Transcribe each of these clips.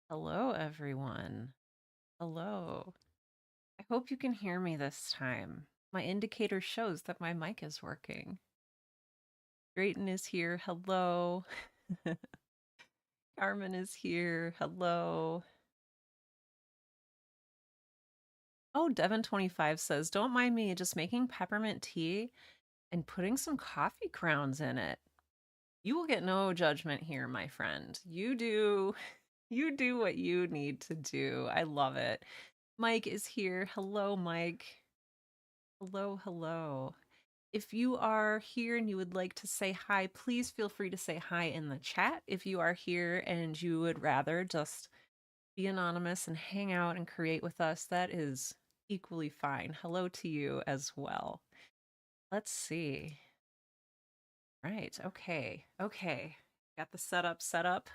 Hello, everyone. Hello. I hope you can hear me this time. My indicator shows that my mic is working. Drayton is here. Hello. Carmen is here. Hello. Oh, Devin25 says, don't mind me just making peppermint tea and putting some coffee grounds in it. You will get no judgment here, my friend. You do what you need to do. I love it. Mike is here. Hello, Mike. Hello, hello. If you are here and you would like to say hi, please feel free to say hi in the chat. If you are here and you would rather just be anonymous and hang out and create with us, that is equally fine. Hello to you as well. Let's see. Right. Okay. Okay. Got the setup set up.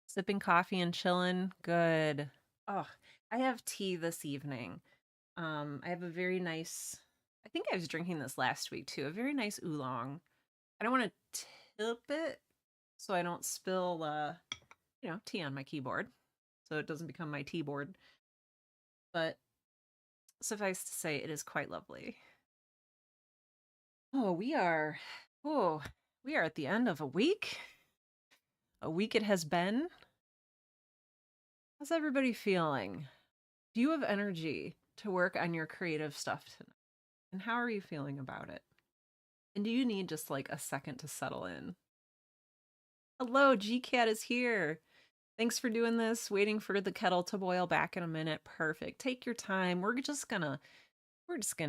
Sipping coffee and chilling. Good. Oh, I have tea this evening. I have a very nice, I think I was drinking this last week too, a very nice oolong. I don't want to tip it so I don't spill, tea on my keyboard, so it doesn't become my tea board. But suffice to say, it is quite lovely. Oh, oh, we are at the end of a week. A week it has been. How's everybody feeling? Do you have energy to work on your creative stuff tonight? And how are you feeling about it? And do you need just like a second to settle in? Hello, GCat is here. Thanks for doing this. Waiting for the kettle to boil back in a minute. Perfect. Take your time. We're just gonna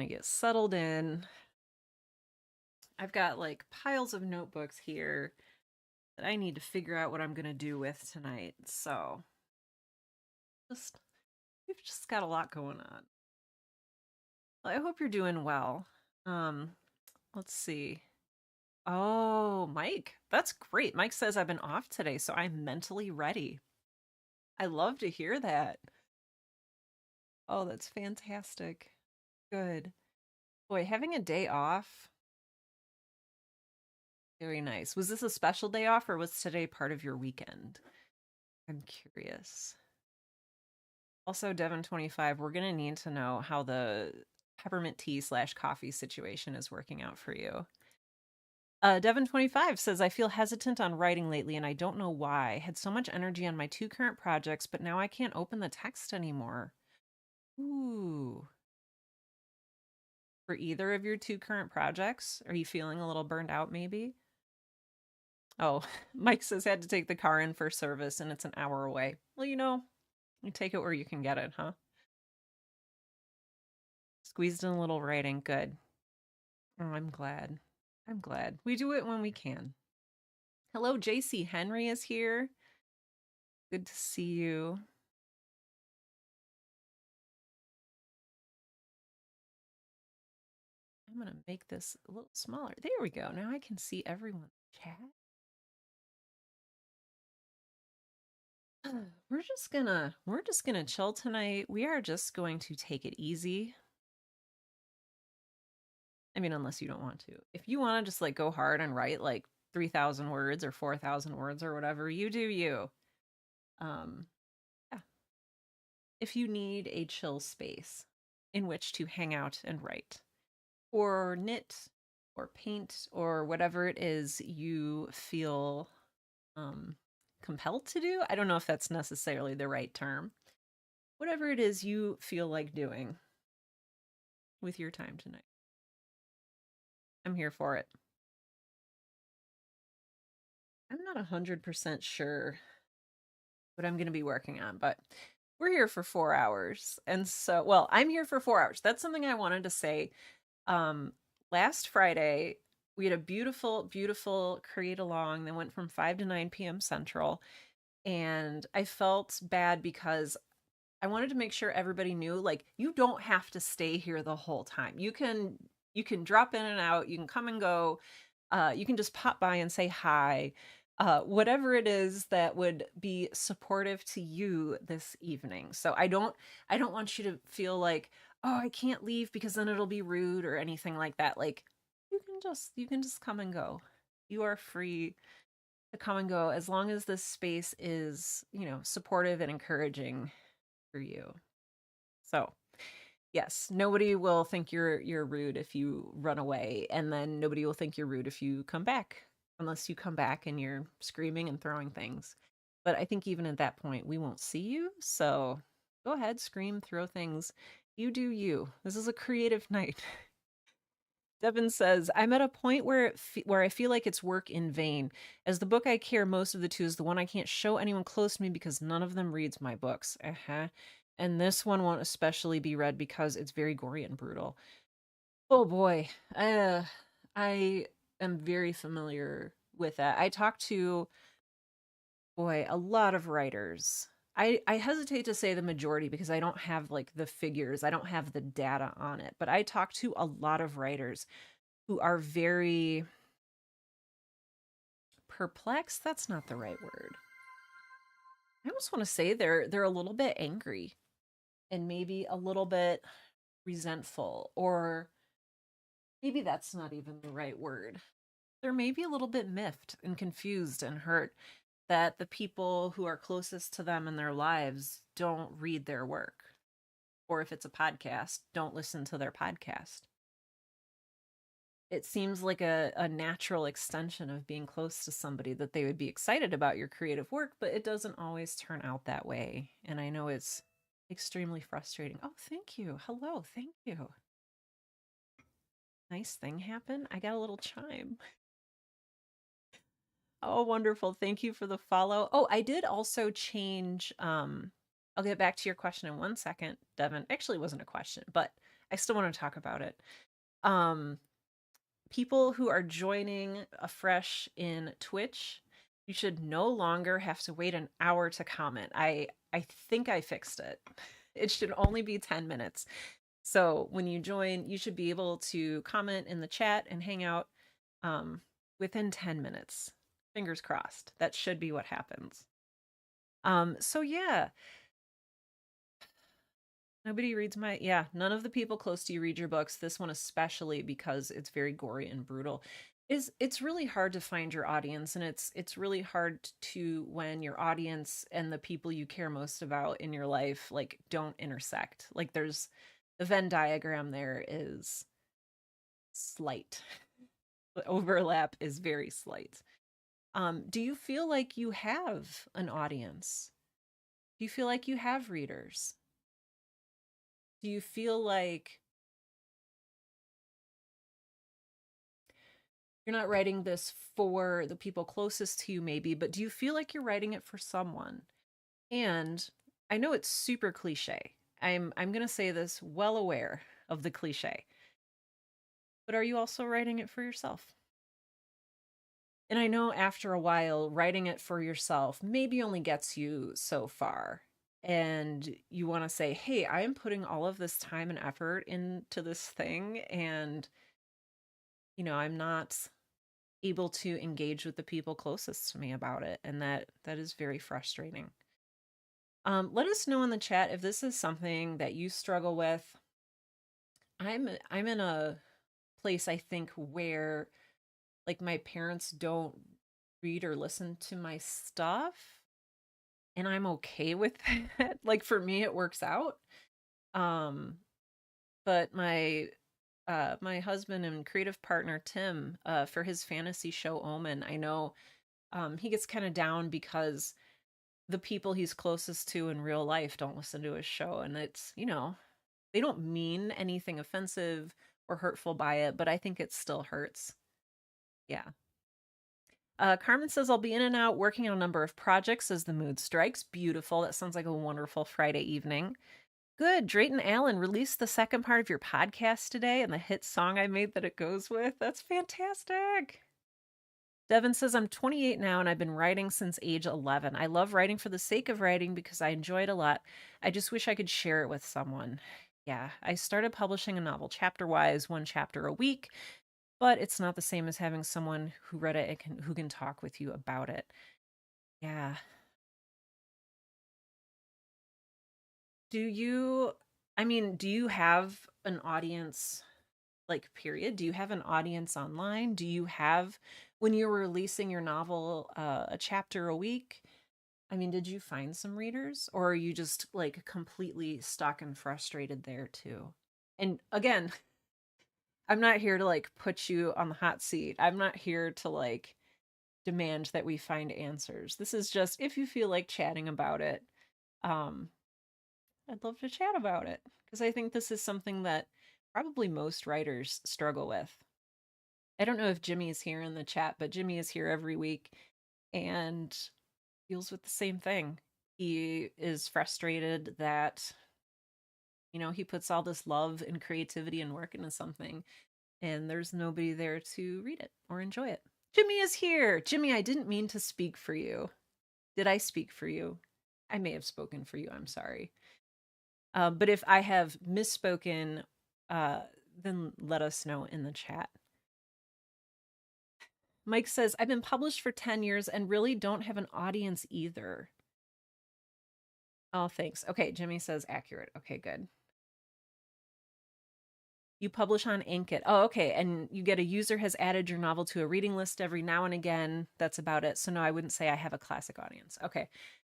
get settled in. I've got like piles of notebooks here that I need to figure out what I'm gonna do with tonight. So just we've just got a lot going on. Well, I hope you're doing well. Um, let's see. Oh, Mike, that's great. Mike says I've been off today, so I'm mentally ready. I love to hear that. Oh, that's fantastic. Good. Boy, having a day off, very nice. Was this a special day off or was today part of your weekend? I'm curious. Also, Devin25, we're going to need to know how the peppermint tea slash coffee situation is working out for you. Devin25 says, I feel hesitant on writing lately and I don't know why. I had so much energy on my two current projects, but now I can't open the text anymore. Ooh. For either of your two current projects? Are you feeling a little burned out maybe? Oh, Mike says had to take the car in for service and it's an hour away. Well, you take it where you can get it, huh? Squeezed in a little writing. Good. Oh, I'm glad. I'm glad. We do it when we can. Hello, JC Henry is here. Good to see you. I'm going to make this a little smaller. There we go. Now I can see everyone's chat. We're just gonna chill tonight. We are just going to take it easy. I mean, unless you don't want to. If you want to just like go hard and write like 3,000 words or 4,000 words or whatever, you do you. Yeah. If you need a chill space in which to hang out and write or knit or paint or whatever it is you feel compelled to do. I don't know if that's necessarily the right term. Whatever it is you feel like doing with your time tonight. I'm here for it. I'm not 100% sure what I'm going to be working on, but we're here for 4 hours. And so, well, I'm here for 4 hours. That's something I wanted to say. Last Friday, we had a beautiful, beautiful create along that went from 5 to 9 p.m. Central. And I felt bad because I wanted to make sure everybody knew like you don't have to stay here the whole time. You can drop in and out, you can come and go. You can just pop by and say hi. Whatever it is that would be supportive to you this evening. So I don't want you to feel like, oh, I can't leave because then it'll be rude or anything like that. Like you can just come and go. You are free to come and go as long as this space is, supportive and encouraging for you. So, yes, nobody will think you're rude if you run away, and then nobody will think you're rude if you come back, unless you come back and you're screaming and throwing things. But I think even at that point, we won't see you. So go ahead, scream, throw things. You do you. This is a creative night. Devin says, I'm at a point where I feel like it's work in vain, as the book I care most of the two is the one I can't show anyone close to me because none of them reads my books. Uh-huh. And this one won't especially be read because it's very gory and brutal. Oh boy. I am very familiar with that. I talked to, boy, a lot of writers. I hesitate to say the majority because I don't have like the figures, I don't have the data on it, but I talked to a lot of writers who are very perplexed. That's not the right word. I almost want to say they're a little bit angry and maybe a little bit resentful, or maybe that's not even the right word. They're maybe a little bit miffed and confused and hurt that the people who are closest to them in their lives don't read their work. Or if it's a podcast, don't listen to their podcast. It seems like a natural extension of being close to somebody that they would be excited about your creative work, but it doesn't always turn out that way. And I know it's extremely frustrating. Oh, thank you. Hello. Thank you. Nice thing happened. I got a little chime. Oh, wonderful. Thank you for the follow. Oh, I did also change. I'll get back to your question in 1 second, Devin. Actually, it wasn't a question, but I still want to talk about it. Um, People who are joining afresh in Twitch, you should no longer have to wait an hour to comment. I think I fixed it. It should only be 10 minutes. So when you join, you should be able to comment in the chat and hang out within 10 minutes. Fingers crossed. That should be what happens. So yeah, nobody reads none of the people close to you read your books. This one especially because it's very gory and brutal. It's really hard to find your audience, and it's really hard to when your audience and the people you care most about in your life like don't intersect. Like there's the Venn diagram there is slight. The overlap is very slight. Do you feel like you have an audience? Do you feel like you have readers? Do you feel like you're not writing this for the people closest to you, maybe, but do you feel like you're writing it for someone? And I know it's super cliche. I'm going to say this well aware of the cliche. But are you also writing it for yourself? And I know after a while, writing it for yourself maybe only gets you so far. And you want to say, hey, I am putting all of this time and effort into this thing. And, I'm not able to engage with the people closest to me about it. And that is very frustrating. Let us know in the chat if this is something that you struggle with. I'm in a place, I think, where like my parents don't read or listen to my stuff, and I'm okay with that. Like for me it works out. Um but my husband and creative partner Tim, for his fantasy show Omen, I know he gets kind of down because the people he's closest to in real life don't listen to his show, and it's, they don't mean anything offensive or hurtful by it, but I think it still hurts. Yeah. Carmen says, I'll be in and out working on a number of projects as the mood strikes. Beautiful. That sounds like a wonderful Friday evening. Good. Drayton Allen released the second part of your podcast today and the hit song I made that it goes with. That's fantastic. Devin says, I'm 28 now and I've been writing since age 11. I love writing for the sake of writing because I enjoy it a lot. I just wish I could share it with someone. Yeah, I started publishing a novel chapter-wise, one chapter a week, but it's not the same as having someone who read it and who can talk with you about it. Yeah. Do you, do you have an audience Like, period? Do you have an audience online? Do you have, when you were releasing your novel, a chapter a week? I mean, did you find some readers, or are you just like completely stuck and frustrated there too? And again, I'm not here to like put you on the hot seat. I'm not here to like demand that we find answers. This is just if you feel like chatting about it. Um, I'd love to chat about it because I think this is something that probably most writers struggle with. I don't know if Jimmy is here in the chat, but Jimmy is here every week and deals with the same thing. He is frustrated that, he puts all this love and creativity and work into something and there's nobody there to read it or enjoy it. Jimmy is here. Jimmy, I didn't mean to speak for you. Did I speak for you? I may have spoken for you. I'm sorry. But if I have misspoken, uh, then let us know in the chat. Mike says, I've been published for 10 years and really don't have an audience either. Oh, thanks. Okay, Jimmy says accurate. Okay, good. You publish on Inkit. Oh, okay. And you get a user has added your novel to a reading list every now and again. That's about it. So no, I wouldn't say I have a classic audience. Okay.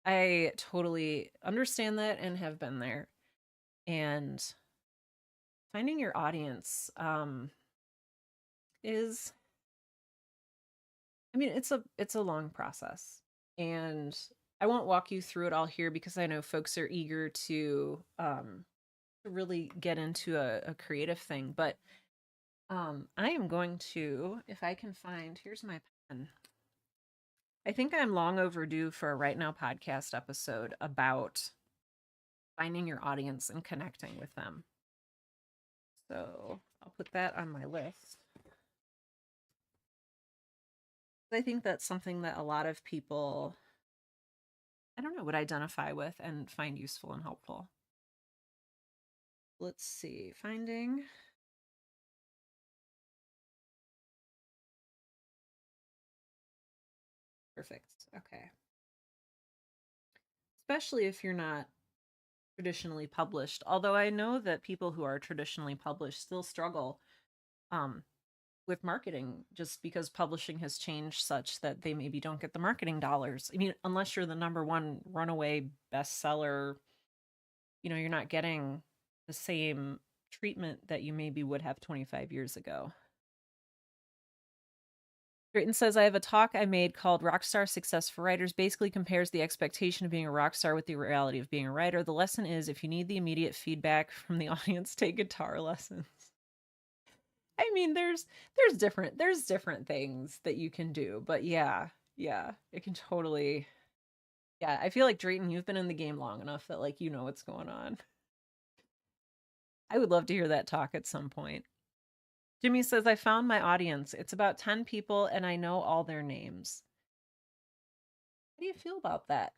I totally understand that and have been there. And finding your audience is, I mean, it's a long process. And I won't walk you through it all here because I know folks are eager to really get into a creative thing. But I am going to, if I can find, here's my pen. I think I'm long overdue for a Right Now podcast episode about finding your audience and connecting with them. So I'll put that on my list. I think that's something that a lot of people, I don't know, would identify with and find useful and helpful. Let's see, finding. Perfect. Okay. Especially if you're not traditionally published. Although I know that people who are traditionally published still struggle um, with marketing just because publishing has changed such that they maybe don't get the marketing dollars. I mean, unless you're the number one runaway bestseller, you're not getting the same treatment that you maybe would have 25 years ago. Drayton says, I have a talk I made called Rockstar Success for Writers, basically compares the expectation of being a rock star with the reality of being a writer. The lesson is if you need the immediate feedback from the audience, take guitar lessons. I mean, there's different things that you can do, but yeah, it can totally. Yeah, I feel like Drayton, you've been in the game long enough that like you know what's going on. I would love to hear that talk at some point. Jimmy says, I found my audience. It's about 10 people and I know all their names. How do you feel about that?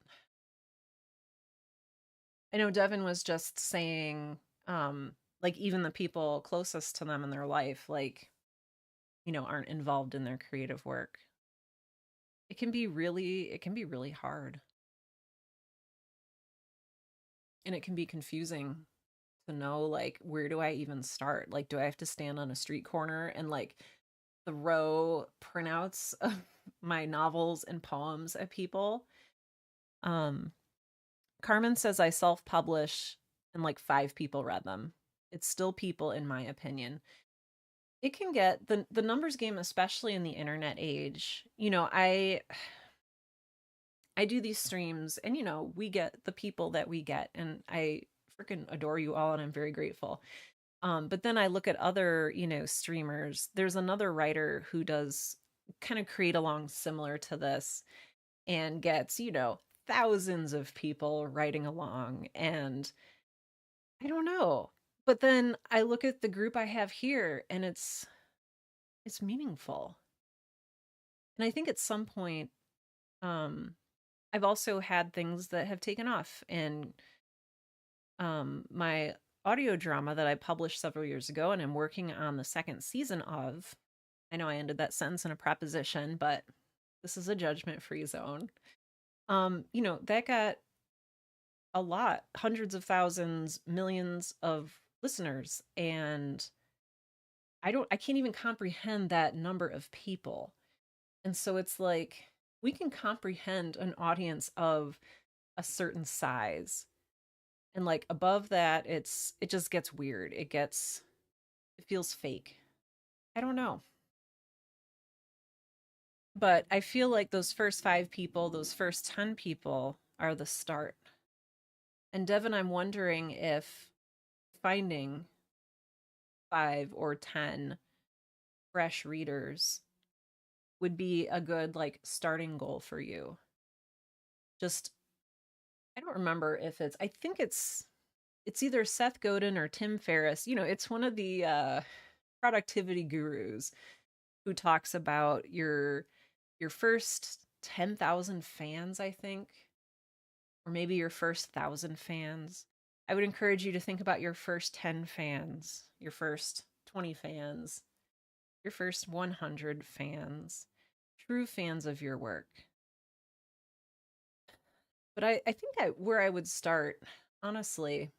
I know Devin was just saying, like even the people closest to them in their life, like, aren't involved in their creative work. It can be really hard. And it can be confusing to know like where do I even start? Like, do I have to stand on a street corner and like throw printouts of my novels and poems at people? Um, Carmen says I self-publish and like 5 people read them. It's still people in my opinion. It can get the numbers game, especially in the internet age. I do these streams and we get the people that we get and I freaking adore you all and I'm very grateful. But then I look at other, streamers. There's another writer who does kind of create along similar to this and gets, thousands of people writing along. And I don't know. But then I look at the group I have here and it's meaningful. And I think at some point, um, I've also had things that have taken off. And my audio drama that I published several years ago and I'm working on the second season of, I know I ended that sentence in a preposition, but this is a judgment-free zone. That got a lot, hundreds of thousands, millions of listeners. And I can't even comprehend that number of people. And so it's like we can comprehend an audience of a certain size. And like above that, it just gets weird. It feels fake. I don't know. But I feel like those first 5 people, those first 10 people are the start. And Devin, I'm wondering if finding 5 or 10 fresh readers would be a good like starting goal for you. Just I don't remember if I think it's either Seth Godin or Tim Ferriss. It's one of the productivity gurus who talks about your first 10,000 fans, I think, or maybe your first 1,000 fans. I would encourage you to think about your first 10 fans, your first 20 fans, your first 100 fans, true fans of your work. But I think where I would start, honestly,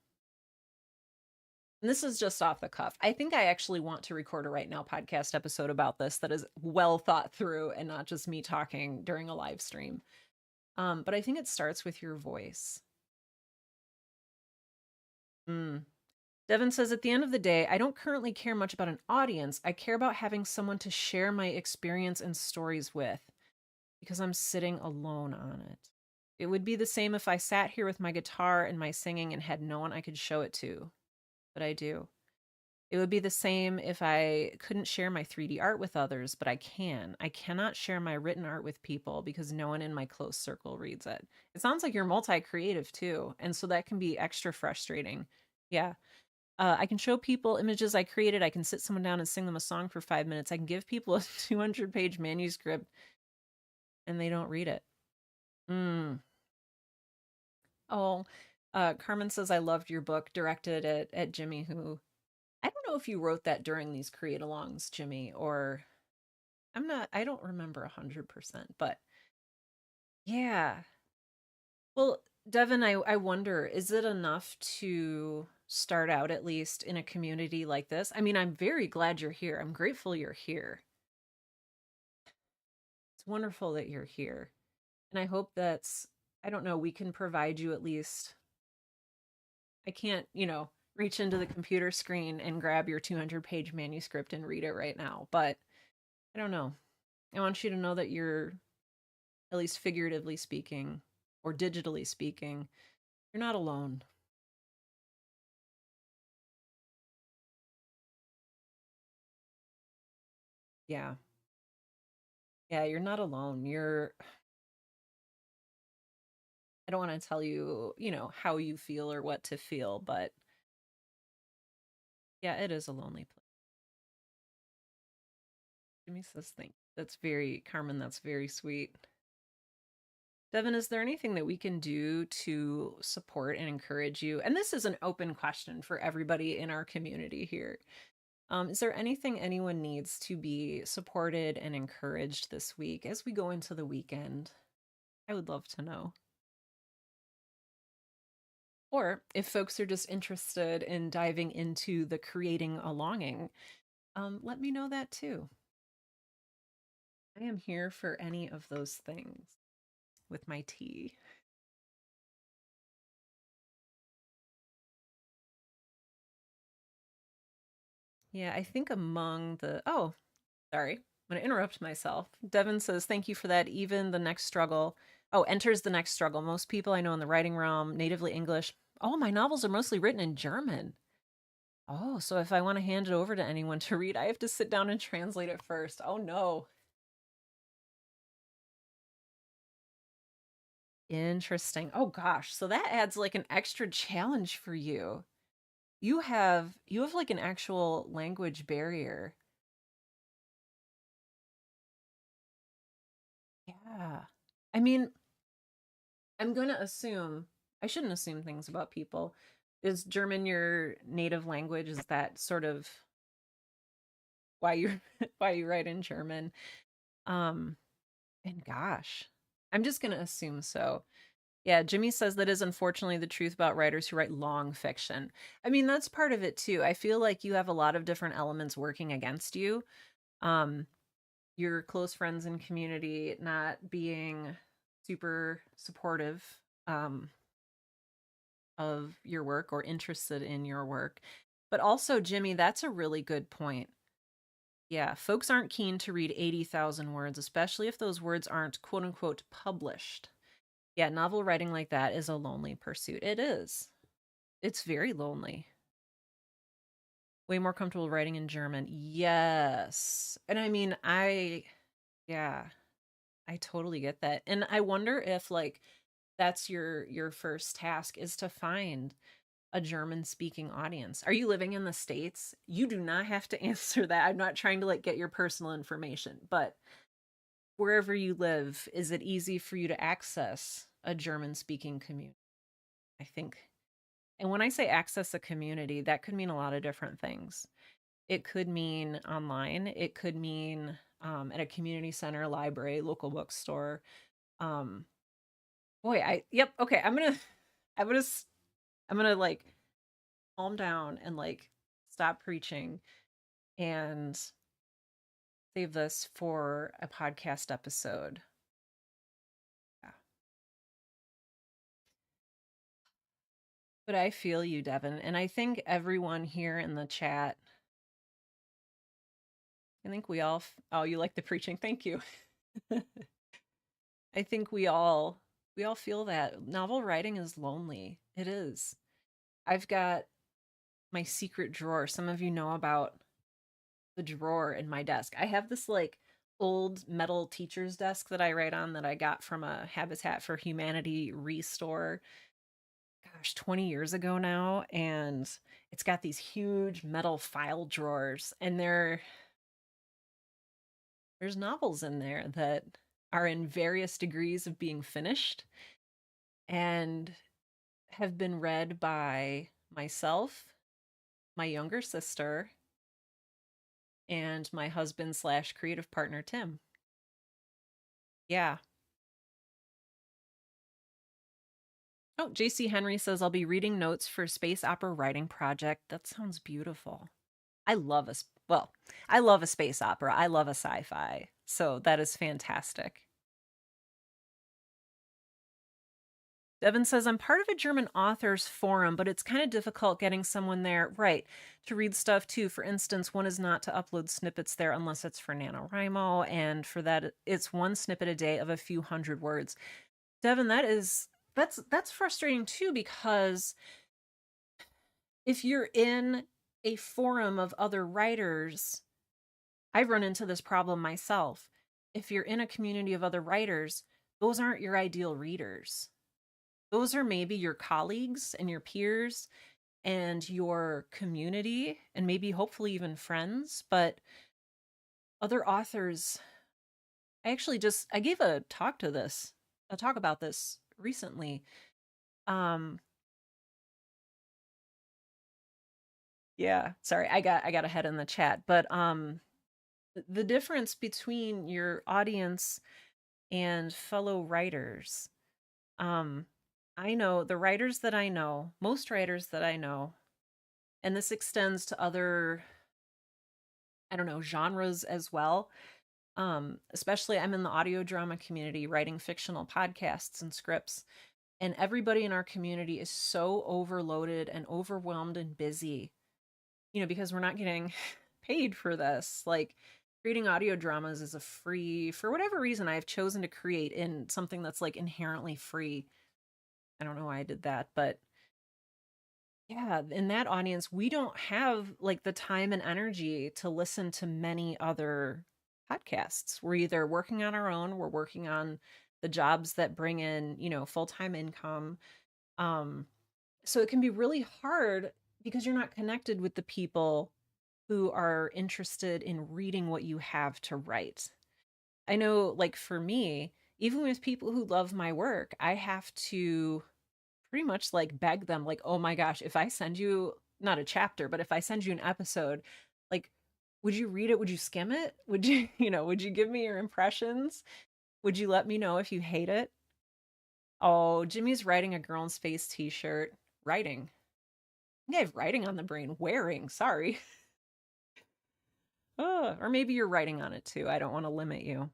and this is just off the cuff, I think I actually want to record a Right Now podcast episode about this that is well thought through and not just me talking during a live stream. But I think it starts with your voice. Mm. Devin says, at the end of the day, I don't currently care much about an audience. I care about having someone to share my experience and stories with because I'm sitting alone on it. It would be the same if I sat here with my guitar and my singing and had no one I could show it to, but I do. It would be the same if I couldn't share my 3D art with others, but I can. I cannot share my written art with people because no one in my close circle reads it. It sounds like you're multi creative too. And so that can be extra frustrating. Yeah. I can show people images I created. I can sit someone down and sing them a song for 5 minutes. I can give people a 200-page manuscript and they don't read it. Mm. Oh, Carmen says, I loved your book directed at Jimmy, who I don't know if you wrote that during these create alongs, Jimmy, or I don't remember 100%, but yeah. Well, Devin, I wonder, is it enough to start out at least in a community like this? I mean, I'm very glad you're here. I'm grateful you're here. It's wonderful that you're here. And I hope I don't know, we can provide you at least. I can't, reach into the computer screen and grab your 200-page manuscript and read it right now, but I don't know. I want you to know that you're, at least figuratively speaking or digitally speaking, you're not alone. Yeah. Yeah, you're not alone. I don't want to tell you, how you feel or what to feel, but yeah, it is a lonely place. Jimmy says, "Think that's very, Carmen, that's very sweet." Devin, is there anything that we can do to support and encourage you? And this is an open question for everybody in our community here. Is there anything anyone needs to be supported and encouraged this week as we go into the weekend? I would love to know. Or if folks are just interested in diving into the creating a longing, let me know that too. I am here for any of those things with my tea. Yeah, I think oh, sorry, I'm going to interrupt myself. Devin says, thank you for that. Even the next struggle. Oh, enters the next struggle. Most people I know in the writing realm, natively English. Oh, my novels are mostly written in German. Oh, so if I want to hand it over to anyone to read, I have to sit down and translate it first. Oh, no. Interesting. Oh, gosh. So that adds like an extra challenge for you. You have like an actual language barrier. Yeah. I mean, I'm going to assume, I shouldn't assume things about people. Is German your native language? Is that sort of why you why you write in German? Um, and gosh, I'm just going to assume so. Yeah, Jimmy says that is unfortunately the truth about writers who write long fiction. I mean, that's part of it too. I feel like you have a lot of different elements working against you. Um, your close friends and community not being super supportive um, of your work or interested in your work. But also, Jimmy, that's a really good point. Yeah, folks aren't keen to read 80,000 words, especially if those words aren't quote unquote published. Yeah, novel writing like that is a lonely pursuit. It is. It's very lonely. Way more comfortable writing in German. Yes. And I mean, yeah, I totally get that. And I wonder if like that's your first task is to find a German speaking audience. Are you living in the States? You do not have to answer that. I'm not trying to like get your personal information, but wherever you live, is it easy for you to access a German speaking community? I think. And when I say access a community, that could mean a lot of different things. It could mean online, it could mean at a community center, library, local bookstore. Um, yep, okay, I'm gonna, I'm gonna like calm down and like stop preaching and save this for a podcast episode. Yeah. But I feel you, Devin. And I think everyone here in the chat, I think we all, oh, you like the preaching. Thank you. I think we all feel that novel writing is lonely. It is. I've got my secret drawer. Some of you know about the drawer in my desk. I have this like old metal teacher's desk that I write on that I got from a Habitat for Humanity restore, gosh, 20 years ago now. And it's got these huge metal file drawers, and there's novels in there that are in various degrees of being finished and have been read by myself, my younger sister, and my husband slash creative partner, Tim. Yeah. Oh, JC Henry says, I'll be reading notes for space opera writing project. That sounds beautiful. I love a, well, I love a space opera. I love a sci fi. So that is fantastic. Devin says, I'm part of a German authors forum, but it's kind of difficult getting someone there, right, to read stuff too. For instance, one is not to upload snippets there unless it's for NaNoWriMo, and for that, it's one snippet a day of a few hundred words. Devin, that's frustrating too, because if you're in a forum of other writers, I've run into this problem myself. If you're in a community of other writers, those aren't your ideal readers. Those are maybe your colleagues and your peers and your community and maybe hopefully even friends, but other authors. I gave a talk about this recently. Um yeah, sorry, I got ahead in the chat, but the difference between your audience and fellow writers. Um I know the writers that I know, most writers that I know, and this extends to other, I don't know, genres as well. Especially I'm in the audio drama community writing fictional podcasts and scripts, and everybody in our community is so overloaded and overwhelmed and busy, because we're not getting paid for this. Like creating audio dramas is a free, for whatever reason, I've chosen to create in something that's like inherently free. I don't know why I did that, but yeah, in that audience, we don't have like the time and energy to listen to many other podcasts. We're either working on our own, we're working on the jobs that bring in, full-time income. Um, so it can be really hard because you're not connected with the people who are interested in reading what you have to write. I know, like for me, even with people who love my work, I have to pretty much like beg them, like, oh my gosh, if I send you not a chapter, but if I send you an episode, like, would you read it? Would you skim it? Would you, would you give me your impressions? Would you let me know if you hate it? Oh, Jimmy's writing a girl in space t-shirt. Writing. I think I have writing on the brain. Wearing, sorry. Or maybe you're writing on it too. I don't want to limit you.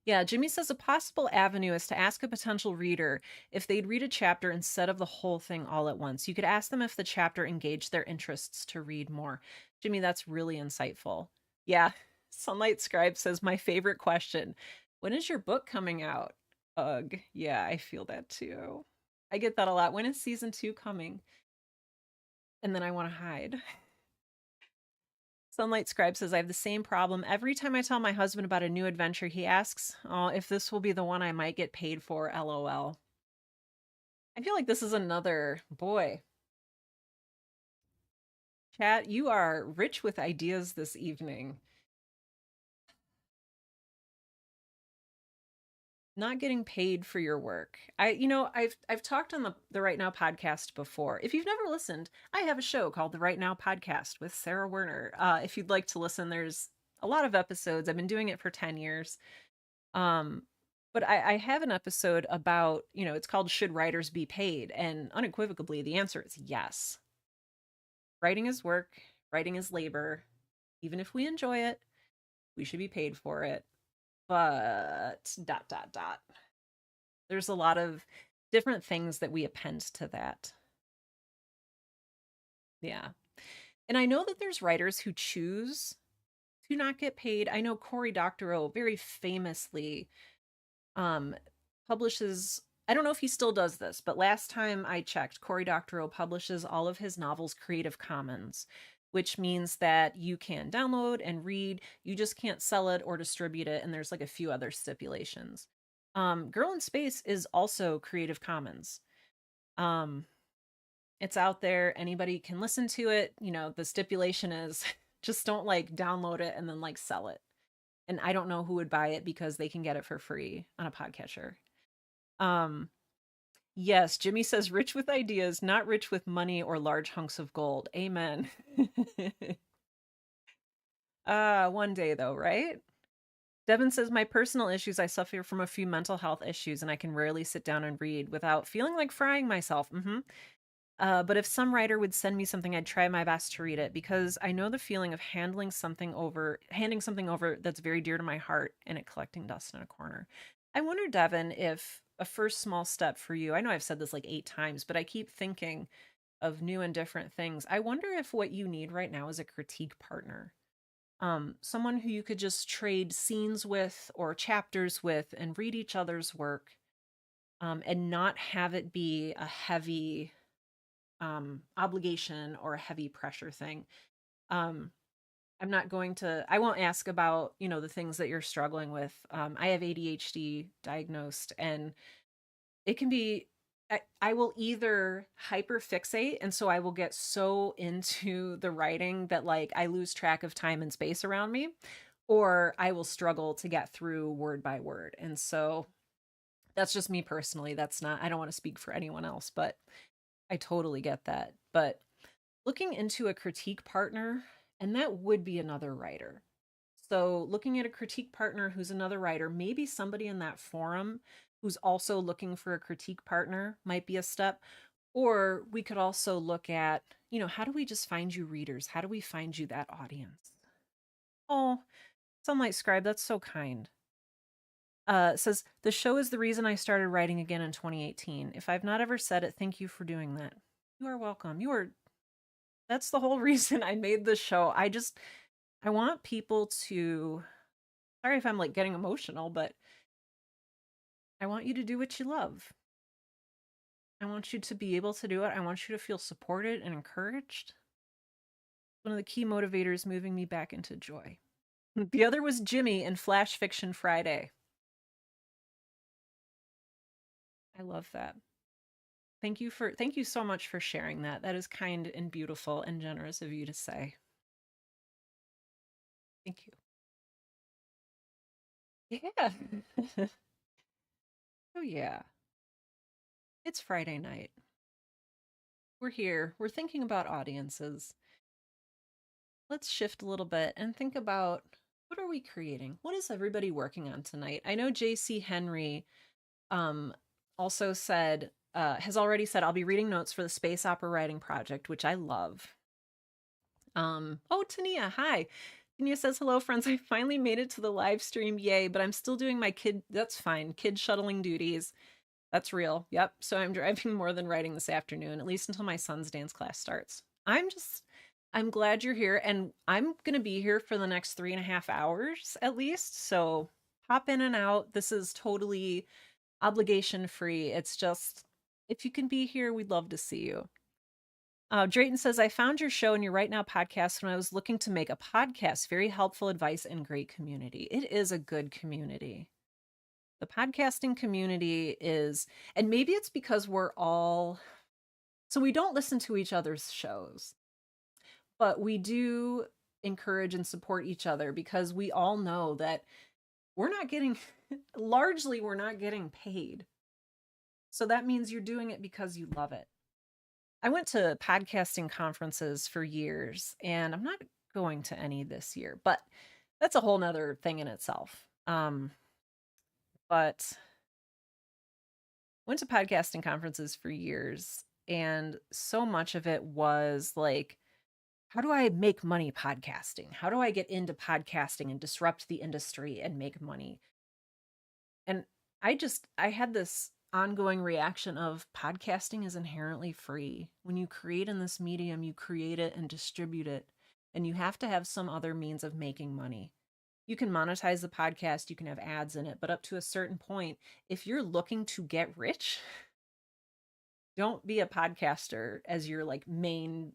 Yeah, Jimmy says a possible avenue is to ask a potential reader if they'd read a chapter instead of the whole thing all at once. You could ask them if the chapter engaged their interests to read more. Jimmy, that's really insightful. Yeah, Sunlight Scribe says, my favorite question: when is your book coming out? Ugh, yeah, I feel that too. I get that a lot. When is season 2 coming? And then I want to hide. Sunlight Scribe says, I have the same problem. Every time I tell my husband about a new adventure, he asks, oh, if this will be the one I might get paid for, LOL. I feel like this is another, boy. Chat, you are rich with ideas this evening. Not getting paid for your work. I've talked on the Right Now podcast before. If you've never listened, I have a show called the Right Now podcast with Sarah Werner. If you'd like to listen, there's a lot of episodes. I've been doing it for 10 years. Um, but I have an episode about, it's called Should Writers Be Paid? And unequivocally, the answer is yes. Writing is work, writing is labor. Even if we enjoy it, we should be paid for it. But dot dot dot. There's a lot of different things that we append to that. Yeah. And I know that there's writers who choose to not get paid. I know Cory Doctorow very famously um publishes, I don't know if he still does this, but last time I checked, Cory Doctorow publishes all of his novels Creative Commons, which means that you can download and read, you just can't sell it or distribute it, and there's like a few other stipulations. Girl in Space is also Creative Commons. Um, it's out there, anybody can listen to it. The stipulation is just don't like download it and then like sell it. And I don't know who would buy it because they can get it for free on a podcatcher. Um, yes, Jimmy says rich with ideas, not rich with money or large hunks of gold. Amen. One day though, right? Devin says, my personal issues, I suffer from a few mental health issues and I can rarely sit down and read without feeling like frying myself. But if some writer would send me something, I'd try my best to read it because I know the feeling of handing something over that's very dear to my heart and it collecting dust in a corner. I wonder, Devin, if a first small step for you, I know I've said this like 8 times, but I keep thinking of new and different things. I wonder if what you need right now is a critique partner. Someone who you could just trade scenes with or chapters with and read each other's work, and not have it be a heavy obligation or a heavy pressure thing. Um, I won't ask about, the things that you're struggling with. I have ADHD diagnosed, and it can be, I will either hyper fixate. And so I will get so into the writing that like I lose track of time and space around me, or I will struggle to get through word by word. And so that's just me personally. I don't want to speak for anyone else, but I totally get that. But looking into a critique partner, and that would be another writer. So, looking at a critique partner who's another writer, maybe somebody in that forum who's also looking for a critique partner might be a step. Or we could also look at, how do we just find you readers? How do we find you that audience? Oh, Sunlight Scribe, that's so kind. Says, the show is the reason I started writing again in 2018. If I've not ever said it, thank you for doing that. You are welcome. That's the whole reason I made this show. I want people to, sorry if I'm like getting emotional, but I want you to do what you love. I want you to be able to do it. I want you to feel supported and encouraged. One of the key motivators moving me back into joy. The other was Jimmy in Flash Fiction Friday. I love that. Thank you so much for sharing that. That is kind and beautiful and generous of you to say. Thank you. Yeah. Oh yeah. It's Friday night. We're here. We're thinking about audiences. Let's shift a little bit and think about, what are we creating? What is everybody working on tonight? I know JC Henry Um, also said, has already said, I'll be reading notes for the space opera writing project, which I love. Oh, Tania, hi. Tania says, hello, friends. I finally made it to the live stream. Yay, but I'm still doing my that's fine, kid shuttling duties. That's real. Yep. So I'm driving more than writing this afternoon, at least until my son's dance class starts. I'm glad you're here. And I'm going to be here for the next 3.5 hours at least. So hop in and out. This is totally obligation free. It's just, if you can be here, we'd love to see you. Drayton says, I found your show and your Right Now podcast when I was looking to make a podcast. Very helpful advice and great community. It is a good community. The podcasting community is, and maybe it's because we're all, so we don't listen to each other's shows, but we do encourage and support each other because we all know that we're not getting, largely, we're not getting paid. So that means you're doing it because you love it. I went to podcasting conferences for years, and I'm not going to any this year, but that's a whole nother thing in itself. But went to podcasting conferences for years, and so much of it was like, how do I make money podcasting? How do I get into podcasting and disrupt the industry and make money? And I had this ongoing reaction of podcasting is inherently free. When you create in this medium, you create it and distribute it, and you have to have some other means of making money. You can monetize the podcast, you can have ads in it, but up to a certain point, if you're looking to get rich, don't be a podcaster as your like main,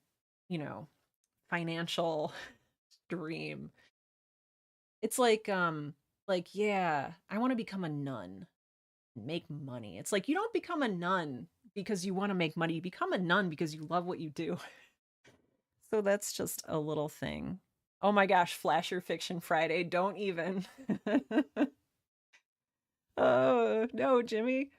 financial dream. It's like yeah, I want to become a nun, make money. It's like you don't become a nun because you want to make money. You become a nun because you love what you do. So that's just a little thing. Oh my gosh, Flasher Fiction Friday. Don't even. Oh, no, Jimmy.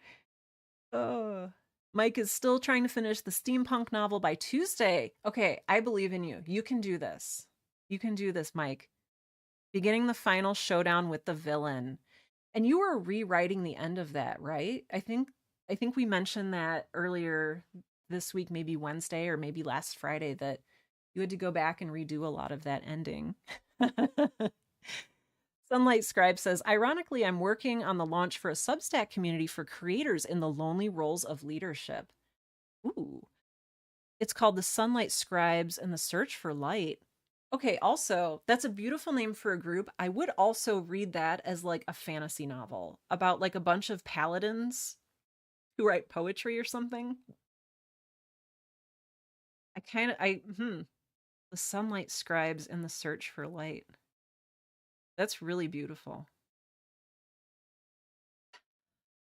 Oh. Mike is still trying to finish the steampunk novel by Tuesday. Okay, I believe in you. You can do this. You can do this, Mike. Beginning the final showdown with the villain. And you were rewriting the end of that, right? I think we mentioned that earlier this week, maybe Wednesday or maybe last Friday, that you had to go back and redo a lot of that ending. Sunlight Scribe says, ironically, I'm working on the launch for a Substack community for creators in the lonely roles of leadership. Ooh. It's called The Sunlight Scribes and the Search for Light. Okay, also, that's a beautiful name for a group. I would also read that as like a fantasy novel about like a bunch of paladins who write poetry or something. The Sunlight Scribes and the Search for Light. That's really beautiful.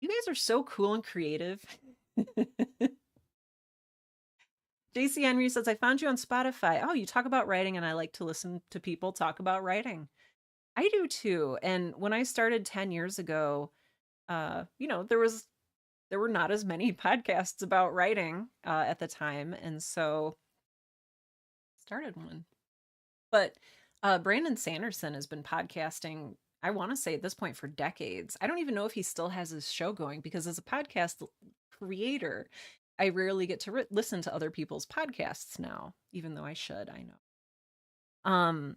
You guys are so cool and creative. JC Henry says, I found you on Spotify. Oh, you talk about writing, and I like to listen to people talk about writing. I do too. And when I started 10 years ago, there were not as many podcasts about writing at the time. And so started one. But Brandon Sanderson has been podcasting, I want to say at this point, for decades. I don't even know if he still has his show going because as a podcast creator, I rarely get to listen to other people's podcasts now, even though I should, I know.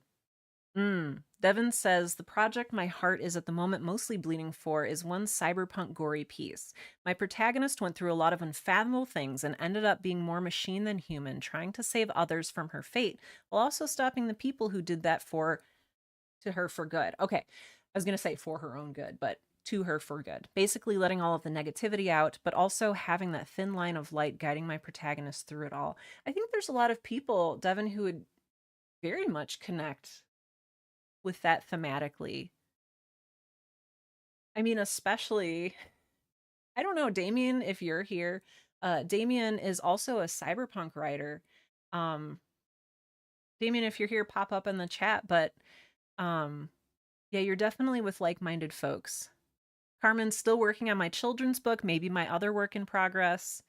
Devin says, the project my heart is at the moment mostly bleeding for is one cyberpunk gory piece. My protagonist went through a lot of unfathomable things and ended up being more machine than human, trying to save others from her fate, while also stopping the people who did that to her for good. Okay, I was going to say for her own good, but to her for good. Basically letting all of the negativity out, but also having that thin line of light guiding my protagonist through it all. I think there's a lot of people, Devin, who would very much connect with that thematically. I mean, especially, I don't know, Damien, if you're here, Damien is also a cyberpunk writer. Um, Damien, if you're here, pop up in the chat, but yeah, you're definitely with like-minded folks. Carmen's still working on my children's book, maybe my other work in progress.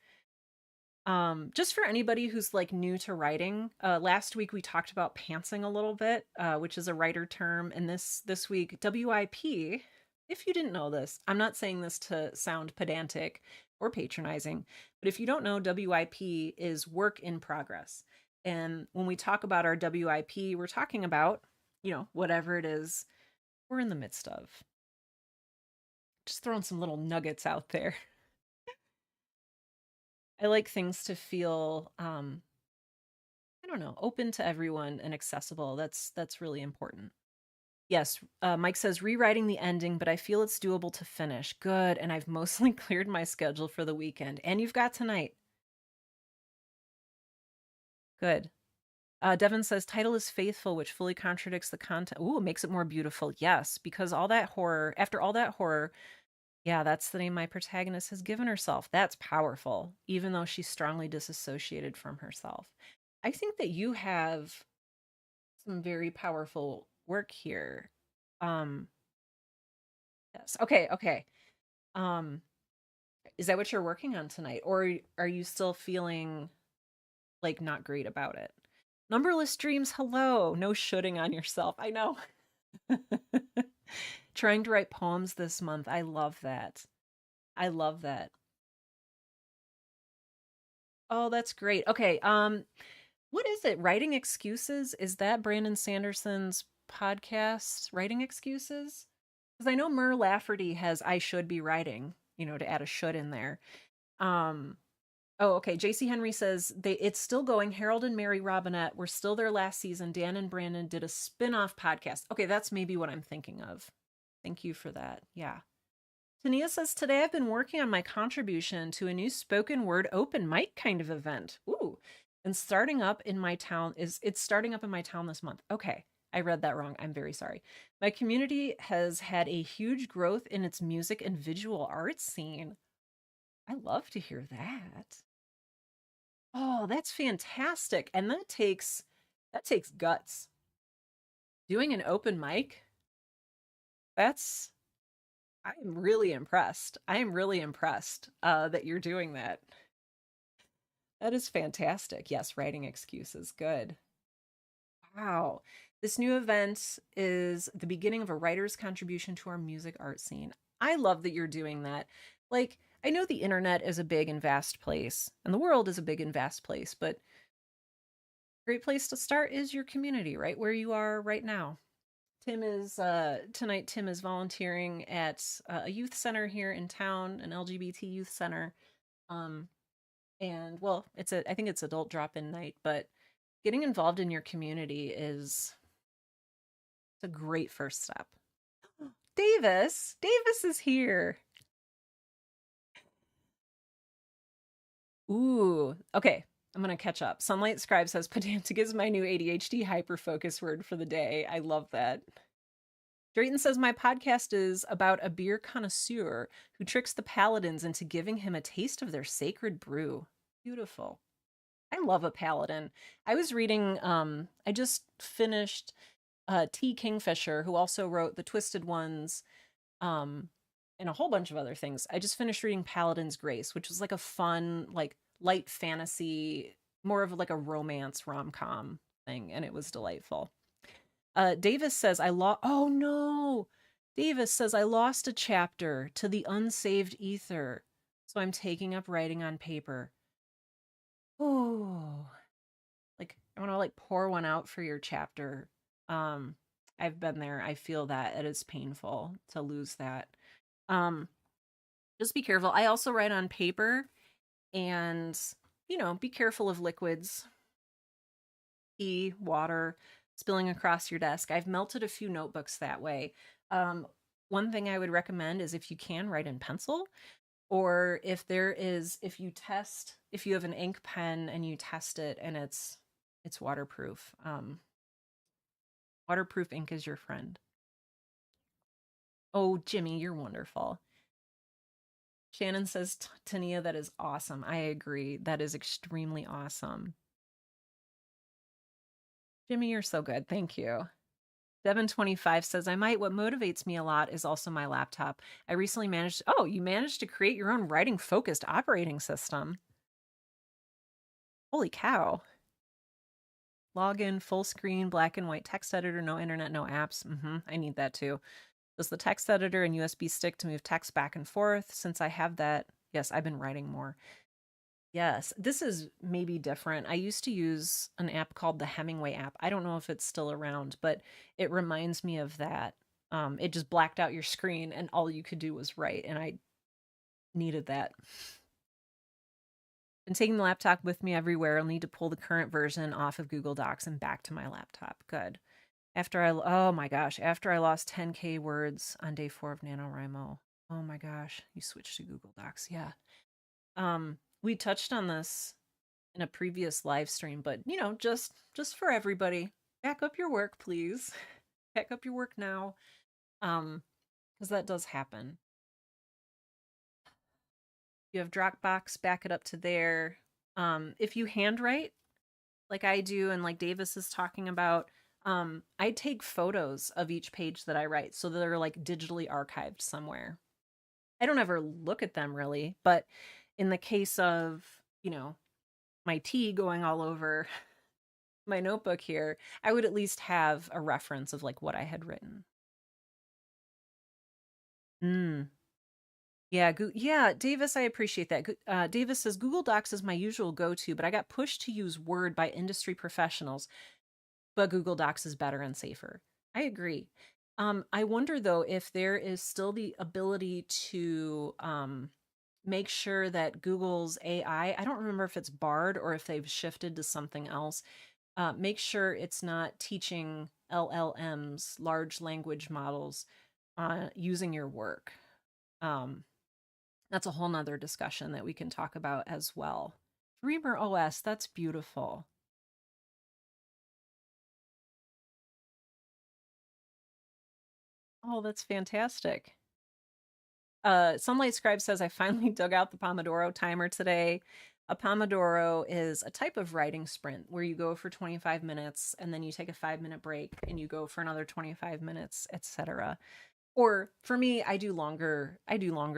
Just for anybody who's like new to writing, last week we talked about pantsing a little bit, which is a writer term, and this week WIP if you didn't know this, I'm not saying this to sound pedantic or patronizing, but if you don't know, WIP is work in progress. And when we talk about our WIP, we're talking about, whatever it is we're in the midst of. Just throwing some little nuggets out there. I like things to feel I don't know, open to everyone and accessible. That's really important. Yes, Mike says rewriting the ending, but I feel it's doable to finish. Good, and I've mostly cleared my schedule for the weekend. And you've got tonight. Good. Devin says title is faithful, which fully contradicts the content. Ooh, it makes it more beautiful. Yes, because all that horror, after all that horror, yeah, that's the name my protagonist has given herself. That's powerful, even though she's strongly disassociated from herself. I think that you have some very powerful work here. Um, yes. Okay, okay. Um, is that what you're working on tonight? Or are you still feeling like not great about it? Numberless dreams, hello. No shooting on yourself. I know. Trying to write poems this month. I love that. I love that. Oh, that's great. Okay. What is it? Writing Excuses? Is that Brandon Sanderson's podcast? Writing Excuses? Because I know Mur Lafferty has I Should Be Writing, to add a should in there. Um, oh, okay. JC Henry says it's still going. Harold and Mary Robinette were still there last season. Dan and Brandon did a spin-off podcast. Okay, that's maybe what I'm thinking of. Thank you for that. Yeah. Tania says, today I've been working on my contribution to a new spoken word open mic kind of event. Ooh. And it's starting up in my town this month. Okay. I read that wrong. I'm very sorry. My community has had a huge growth in its music and visual arts scene. I love to hear that. Oh, that's fantastic. And that takes guts. Doing an open mic, that's I'm really impressed. I am really impressed that you're doing that. That is fantastic. Yes, writing excuses. Good. Wow. This new event is the beginning of a writer's contribution to our music art scene. I love that you're doing that. Like, I know the internet is a big and vast place, and the world is a big and vast place, but a great place to start is your community, right where you are right now. Tim is volunteering at a youth center here in town, an LGBT youth center. Um, and well, I think it's adult drop-in night, but getting involved in your community is a great first step. Davis is here. Ooh, okay. I'm gonna catch up. Sunlight Scribe says pedantic is my new ADHD hyperfocus word for the day. I love that. Drayton says my podcast is about a beer connoisseur who tricks the paladins into giving him a taste of their sacred brew. Beautiful. I love a paladin. I was reading I just finished T. Kingfisher, who also wrote The Twisted Ones, um, and a whole bunch of other things. I just finished reading Paladin's Grace, which was like a fun, like light fantasy, more of like a romance rom-com thing, and it was delightful. Davis says oh no. Davis says I lost a chapter to the unsaved ether, so I'm taking up writing on paper. Oh, like I want to like pour one out for your chapter. Um, I've been there. I feel that it is painful to lose that. Um, just be careful. I also write on paper, and be careful of liquids, tea, water spilling across your desk. I've melted a few notebooks that way. One thing I would recommend is if you can write in pencil, or if you have an ink pen and you test it and it's waterproof. Waterproof ink is your friend. Oh, Jimmy, you're wonderful. Shannon says, Tania, that is awesome. I agree. That is extremely awesome. Jimmy, you're so good. Thank you. Devin25 says, what motivates me a lot is also my laptop. I recently you managed to create your own writing focused operating system. Holy cow. Login, full screen, black and white text editor, no internet, no apps. I need that too. Does the text editor and USB stick to move text back and forth? Since I have that, yes, I've been writing more. Yes, this is maybe different. I used to use an app called the Hemingway app. I don't know if it's still around, but it reminds me of that. It just blacked out your screen and all you could do was write, and I needed that. Been taking the laptop with me everywhere. I'll need to pull the current version off of Google Docs and back to my laptop. Good. Oh my gosh, after I lost 10K words on day 4 of NaNoWriMo. Oh my gosh, you switched to Google Docs. Yeah. We touched on this in a previous live stream, but just for everybody, back up your work, please. Back up your work now. Because that does happen. You have Dropbox, back it up to there. If you handwrite, like I do, and like Davis is talking about, I take photos of each page that I write so that they're like digitally archived somewhere. I don't ever look at them really, but in the case of, my tea going all over my notebook here, I would at least have a reference of like what I had written. Mm. Yeah, yeah, Davis, I appreciate that. Davis says Google Docs is my usual go-to, but I got pushed to use Word by industry professionals, but Google Docs is better and safer. I agree. I wonder though if there is still the ability to make sure that Google's AI, I don't remember if it's Bard or if they've shifted to something else, make sure it's not teaching LLMs, large language models, using your work. Um, that's a whole nother discussion that we can talk about as well. Dreamer OS, that's beautiful. Oh, that's fantastic. Sunlight Scribe says, I finally dug out the Pomodoro timer today. A Pomodoro is a type of writing sprint where you go for 25 minutes and then you take a 5-minute break and you go for another 25 minutes, etc. Or for me, I do longer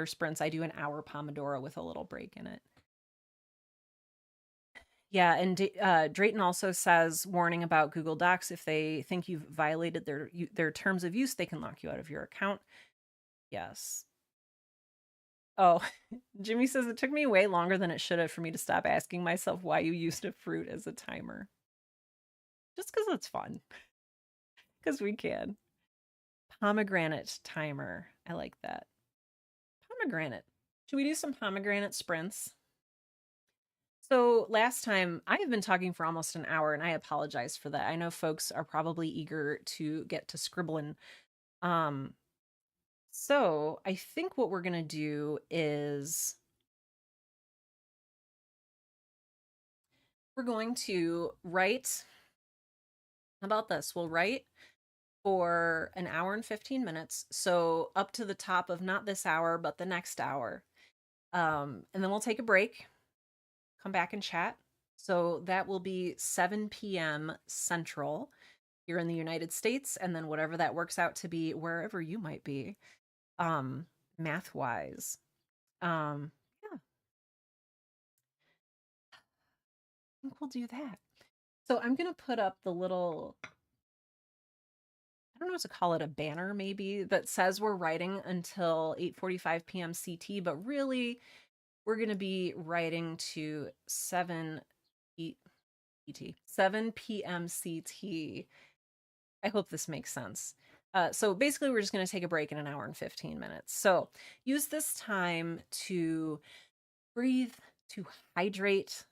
sprints. I do an hour Pomodoro with a little break in it. Yeah, and Drayton also says warning about Google Docs. If they think you've violated their terms of use, they can lock you out of your account. Yes. Oh, Jimmy says it took me way longer than it should have for me to stop asking myself why you used a fruit as a timer. Just because it's fun. Because we can. Pomegranate timer. I like that. Pomegranate. Should we do some pomegranate sprints? So last time I have been talking for almost an hour and I apologize for that. I know folks are probably eager to get to scribbling. Um so I think what we're going to do is we're going to write. How about this? We'll write for an hour and 15 minutes. So up to the top of not this hour, but the next hour. And then we'll take a break, come back and chat. So that will be 7 p.m. Central here in the United States, and then whatever that works out to be wherever you might be, math wise. Yeah, I think we'll do that. So I'm gonna put up the little, I don't know what to call it, a banner maybe that says we're writing until 8:45 p.m. CT, but really we're gonna be writing to 7 p.m. CT. I hope this makes sense. So basically, we're just going to take a break in an hour and 15 minutes. So use this time to breathe, to hydrate.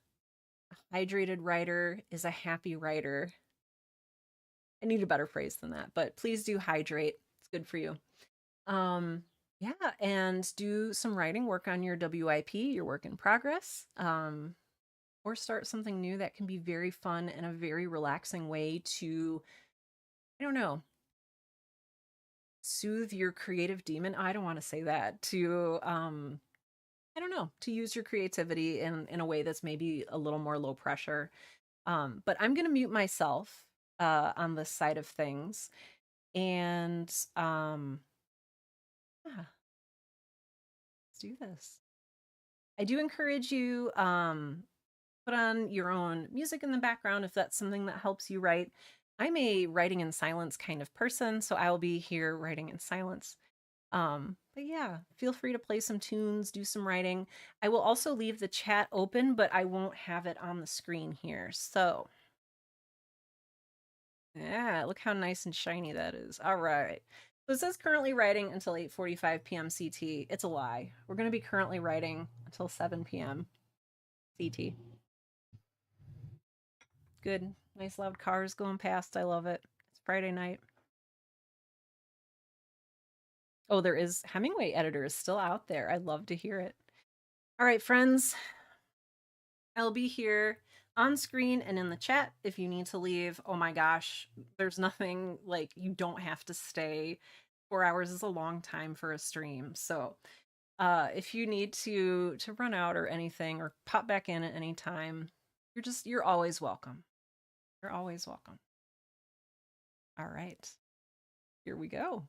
A hydrated writer is a happy writer. I need a better phrase than that, but please do hydrate. It's good for you. Yeah, and do some writing, work on your WIP, your work in progress, or start something new that can be very fun and a very relaxing way to, I don't know, soothe your creative demon. I don't want to say that. To I don't know, to use your creativity in a way that's maybe a little more low pressure. But I'm going to mute myself on this side of things, and yeah, let's do this. I do encourage you put on your own music in the background if that's something that helps you write. I'm a writing in silence kind of person, so I will be here writing in silence. But yeah, feel free to play some tunes, do some writing. I will also leave the chat open, but I won't have it on the screen here. So, yeah, look how nice and shiny that is. All right. So it says currently writing until 8:45 p.m. CT. It's a lie. We're going to be currently writing until 7 p.m. CT. Good. Nice loud cars going past. I love it. It's Friday night. Oh, there is Hemingway editor is still out there. I'd love to hear it. All right, friends. I'll be here on screen and in the chat if you need to leave. Oh my gosh, there's nothing like you don't have to stay. 4 hours is a long time for a stream. So if you need to run out or anything or pop back in at any time, you're always welcome. You're always welcome. All right. Here we go.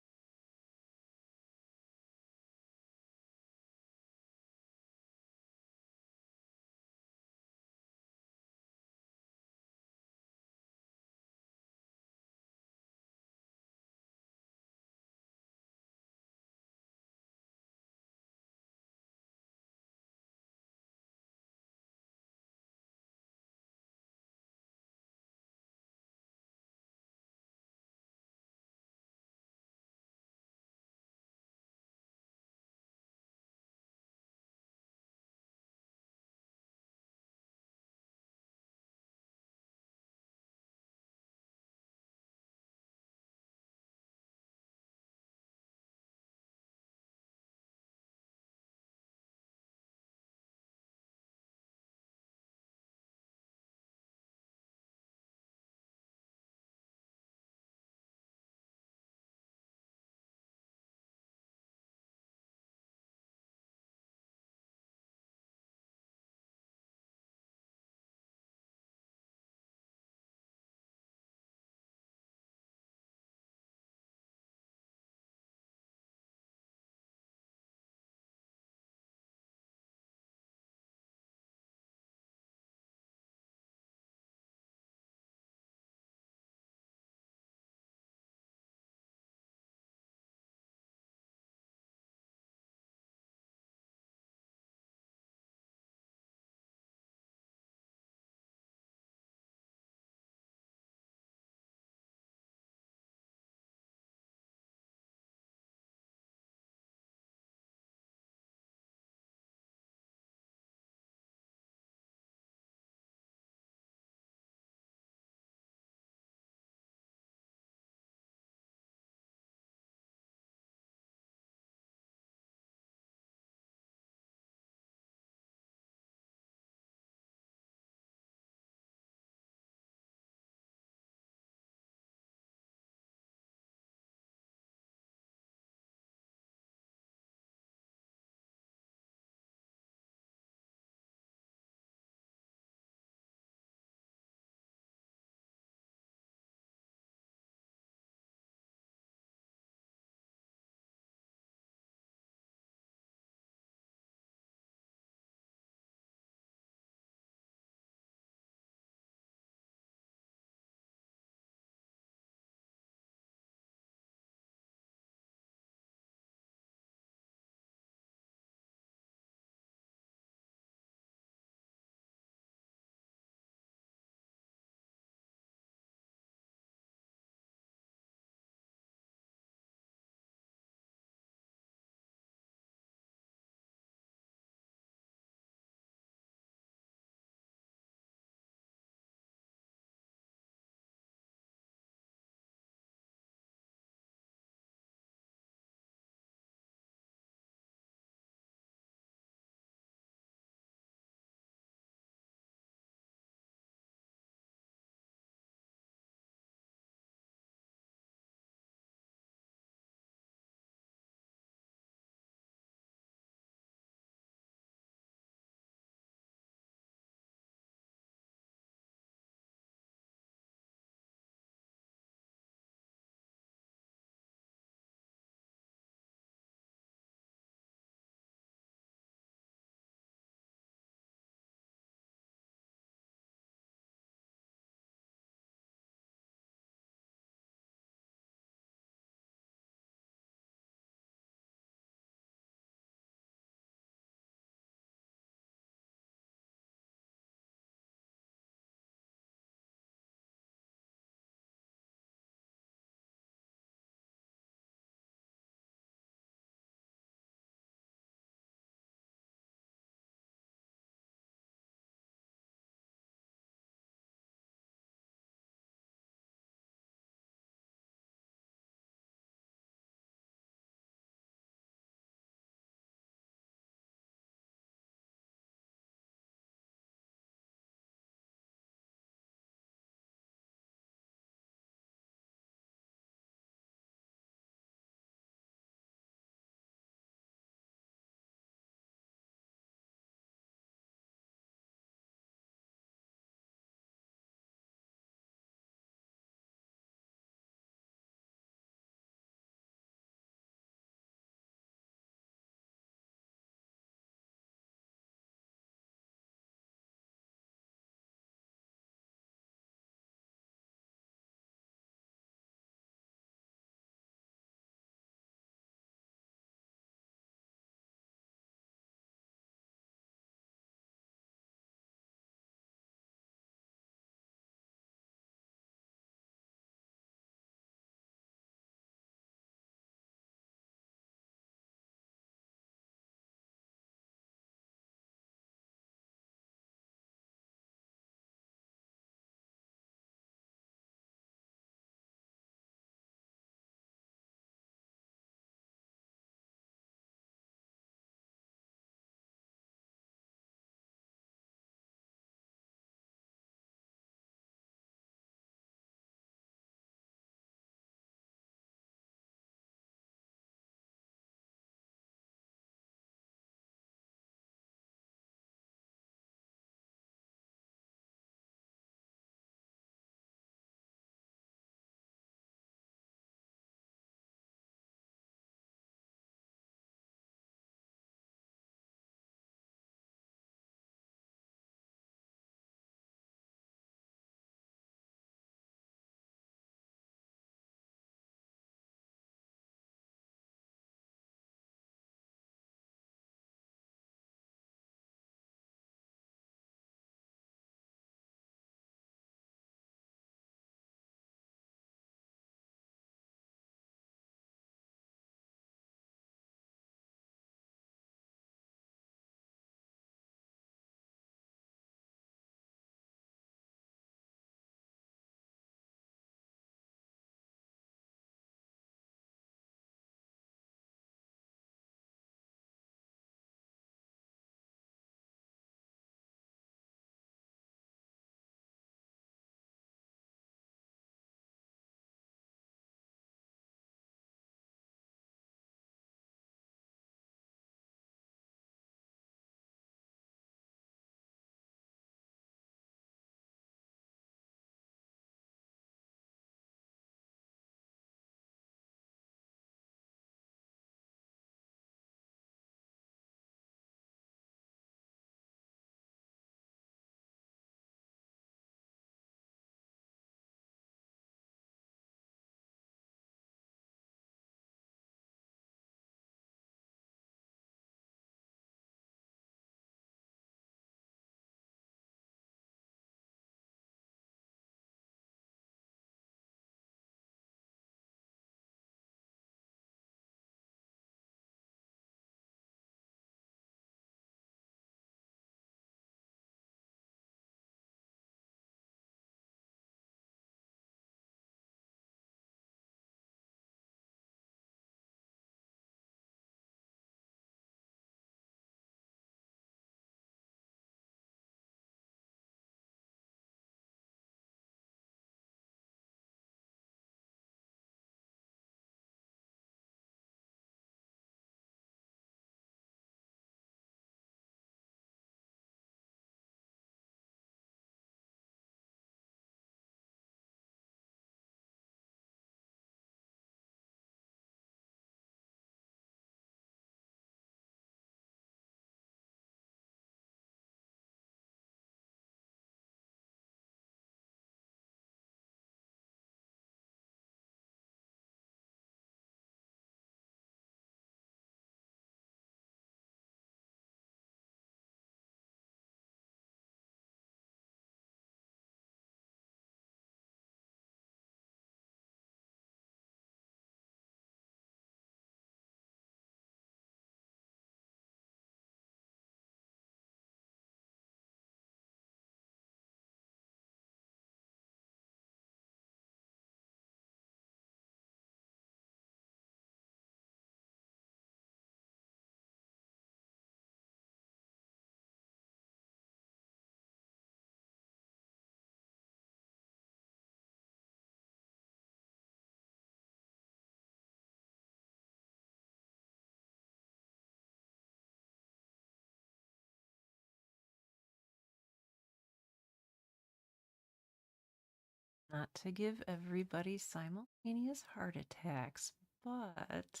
Not to give everybody simultaneous heart attacks, but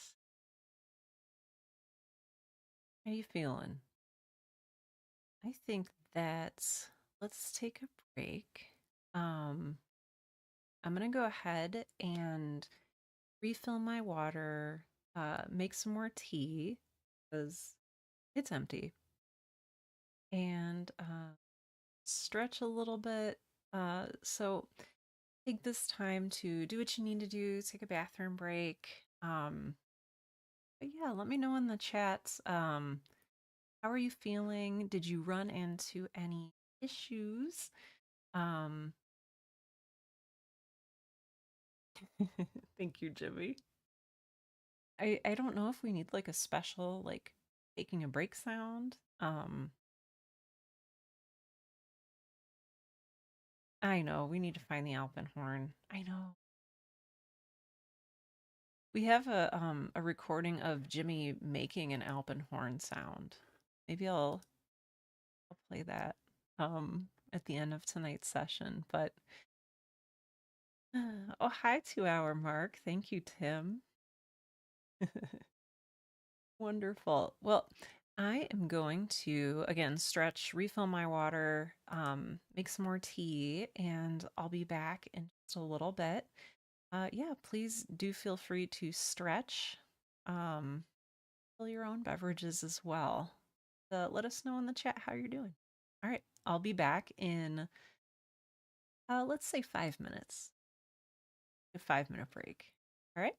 how you feeling? I think that let's take a break. Um, I'm gonna go ahead and refill my water, make some more tea because it's empty, and stretch a little bit. So take this time to do what you need to do, take a bathroom break. But yeah, let me know in the chat. How are you feeling? Did you run into any issues? Um, Thank you, Jimmy. I don't know if we need like a special like taking a break sound. I know we need to find the Alpenhorn. I know. We have a recording of Jimmy making an Alpenhorn sound. Maybe I'll play that at the end of tonight's session. But oh, hi 2 hour mark. Thank you, Tim. Wonderful. Well, I am going to again stretch, refill my water, make some more tea, and I'll be back in just a little bit. Yeah, please do feel free to stretch. Um, Fill your own beverages as well. Let us know in the chat how you're doing. All right, I'll be back in let's say 5 minutes. A 5 minute break. All right.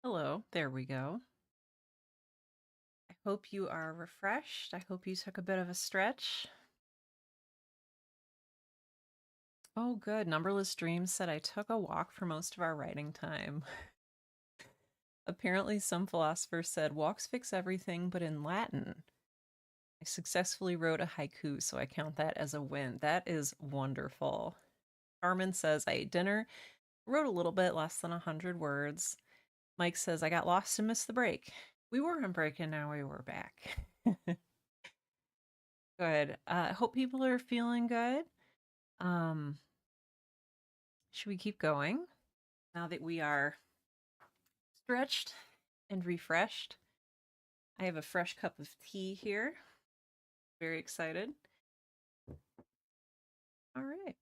Hello, there we go. I hope you are refreshed. I hope you took a bit of a stretch. Oh, good. Numberless Dreams said I took a walk for most of our writing time. Apparently, some philosopher said walks fix everything, but in Latin. I successfully wrote a haiku, so I count that as a win. That is wonderful. Carmen says I ate dinner, wrote a little bit, less than 100 words. Mike says I got lost and missed the break. We were on break and now we were back. Good. Hope people are feeling good. Um, should we keep going now that we are stretched and refreshed? I have a fresh cup of tea here. Very excited. All right.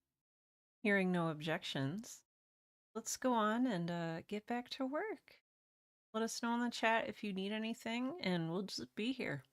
Hearing no objections, let's go on and get back to work. Let us know in the chat if you need anything, and we'll just be here.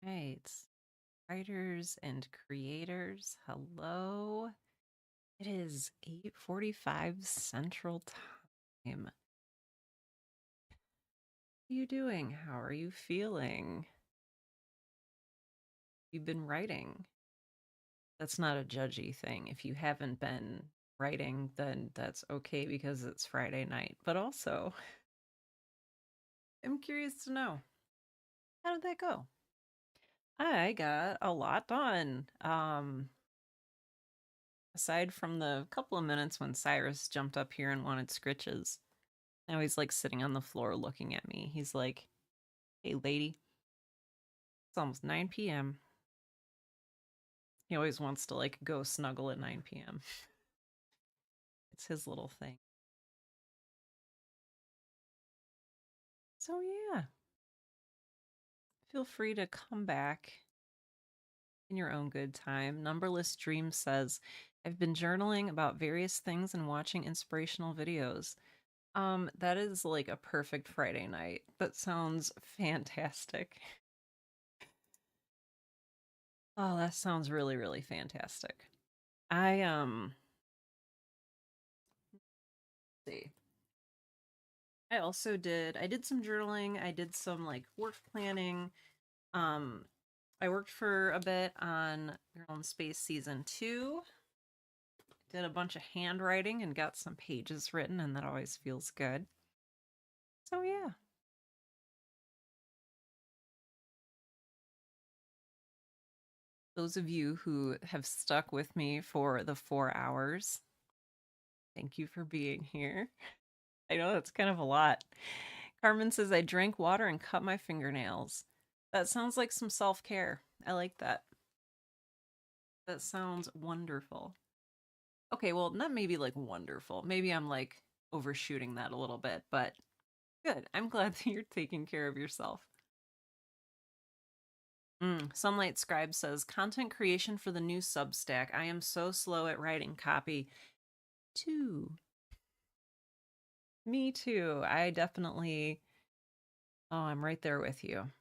right. Writers and creators, hello. It is 8:45 Central Time. What are you doing? How are you feeling? You've been writing. That's not a judgy thing. If you haven't been writing, then that's okay because it's Friday night. But also, I'm curious to know, how did that go? I got a lot done. Aside from the couple of minutes when Cyrus jumped up here and wanted scritches, now he's like sitting on the floor looking at me. He's like, "Hey, lady, it's almost 9 p.m." He always wants to like go snuggle at 9 p.m. It's his little thing. So, yeah, feel free to come back in your own good time. Numberless Dreams says, I've been journaling about various things and watching inspirational videos. That is like a perfect Friday night. That sounds fantastic. Oh, that sounds really, really fantastic. I see. I did some journaling, I did some like work planning. Um I worked for a bit on Girl in Space season 2. Did a bunch of handwriting and got some pages written, and that always feels good. So yeah. Those of you who have stuck with me for the 4 hours, thank you for being here. I know that's kind of a lot. Carmen says, I drank water and cut my fingernails. That sounds like some self care. I like that. That sounds wonderful. Okay, well, not maybe like wonderful. Maybe I'm like overshooting that a little bit, but good. I'm glad that you're taking care of yourself. Sunlight Scribe says, content creation for the new Substack. I am so slow at writing copy. Too. Me too. I definitely, oh, I'm right there with you.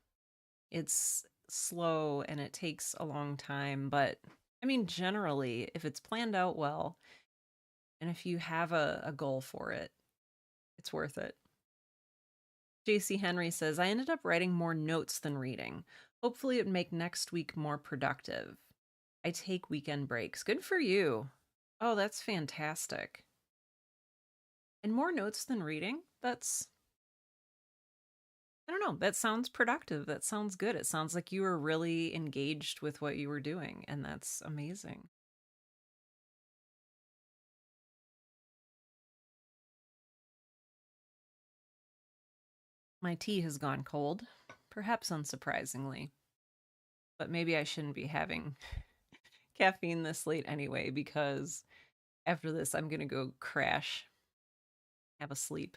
It's slow and it takes a long time, but I mean, generally, if it's planned out well and if you have a goal for it, it's worth it. JC Henry says, I ended up writing more notes than reading. Hopefully, it would make next week more productive. I take weekend breaks. Good for you. Oh, that's fantastic. And more notes than reading? That's, I don't know, that sounds productive. That sounds good. It sounds like you were really engaged with what you were doing, and that's amazing. My tea has gone cold, perhaps unsurprisingly, but maybe I shouldn't be having caffeine this late anyway, because after this, I'm going to go crash, have a sleep.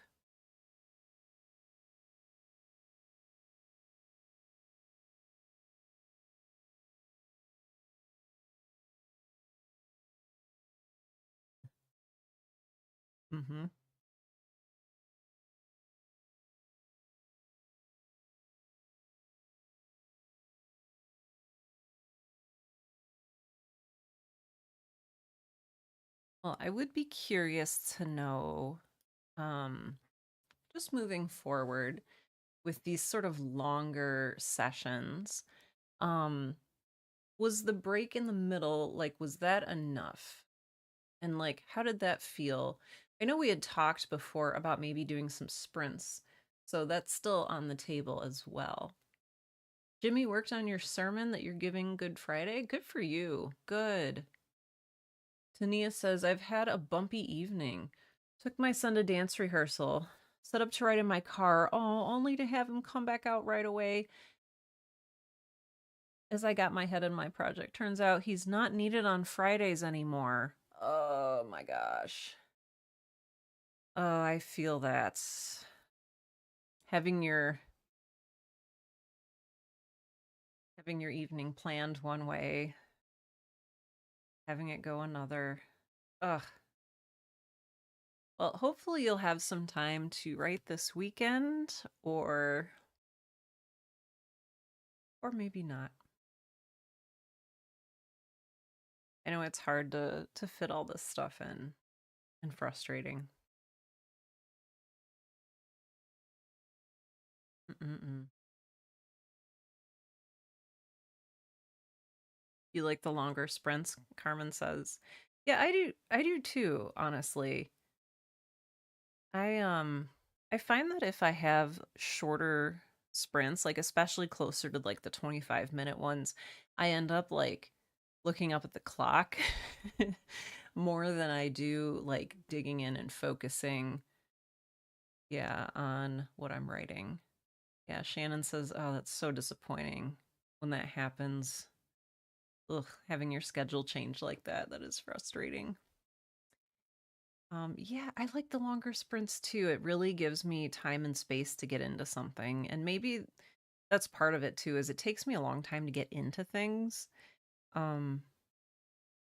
Mm-hmm. Well, I would be curious to know, um, just moving forward with these sort of longer sessions, um, was the break in the middle, like, was that enough? And like, how did that feel? I know we had talked before about maybe doing some sprints, so that's still on the table as well. Jimmy worked on your sermon that you're giving Good Friday. Good for you. Good. Tania says, I've had a bumpy evening. Took my son to dance rehearsal. Set up to ride in my car. Oh, only to have him come back out right away as I got my head in my project. Turns out he's not needed on Fridays anymore. Oh my gosh. Oh, I feel that. Having your evening planned one way, having it go another. Ugh. Well, hopefully you'll have some time to write this weekend, or maybe not. I know it's hard to fit all this stuff in and frustrating. Mm-mm-mm. You like the longer sprints, Carmen says. Yeah, I do too, honestly. I I find that if I have shorter sprints, like especially closer to like the 25-minute ones, I end up like looking up at the clock more than I do like digging in and focusing, yeah, on what I'm writing. Yeah, Shannon says, "Oh, that's so disappointing when that happens. Ugh, having your schedule change like that, that is frustrating." Yeah, I like the longer sprints too. It really gives me time and space to get into something. And maybe that's part of it too, is it takes me a long time to get into things. Um,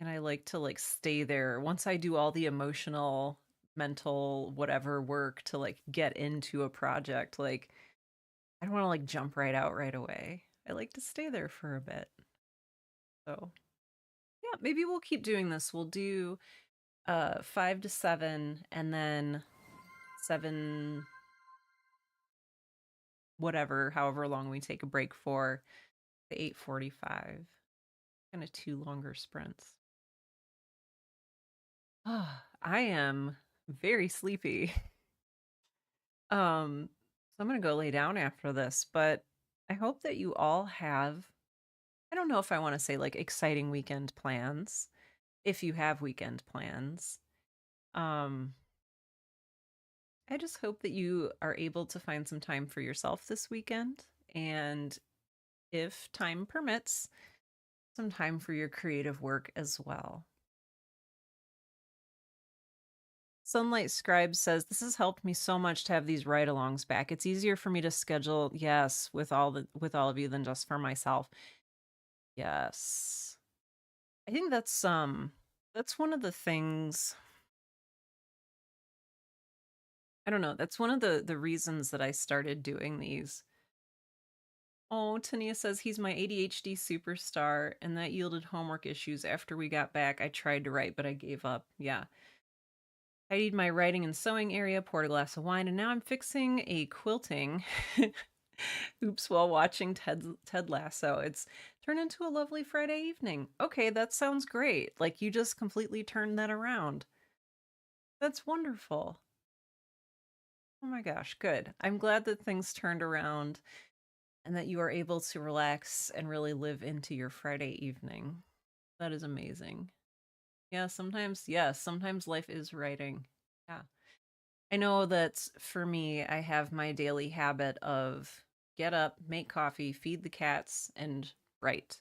and I like to like stay there once I do all the emotional, mental, whatever work to like get into a project. Like I don't want to like jump right out right away. I like to stay there for a bit. So yeah, maybe we'll keep doing this. We'll do 5 to 7 and then 7 whatever, however long we take a break for the 8:45. Kind of two longer sprints. I am very sleepy. So I'm going to go lay down after this, but I hope that you all have, I don't know if I want to say like exciting weekend plans, if you have weekend plans. Um I just hope that you are able to find some time for yourself this weekend, and if time permits, some time for your creative work as well. Sunlight Scribe says, "This has helped me so much to have these ride-alongs back. It's easier for me to schedule, yes, with all of you than just for myself." Yes. I think that's one of the things, I don't know, that's one of the reasons that I started doing these. Oh, Tania says he's my ADHD superstar, and that yielded homework issues after we got back. I tried to write, but I gave up. Yeah. I need my writing and sewing area, poured a glass of wine, and now I'm fixing a quilting. Oops, while watching Ted Lasso. It's turned into a lovely Friday evening. Okay, that sounds great. Like you just completely turned that around. That's wonderful. Oh my gosh, good. I'm glad that things turned around and that you are able to relax and really live into your Friday evening. That is amazing. Yeah, sometimes life is writing. Yeah. I know that for me, I have my daily habit of get up, make coffee, feed the cats, and write.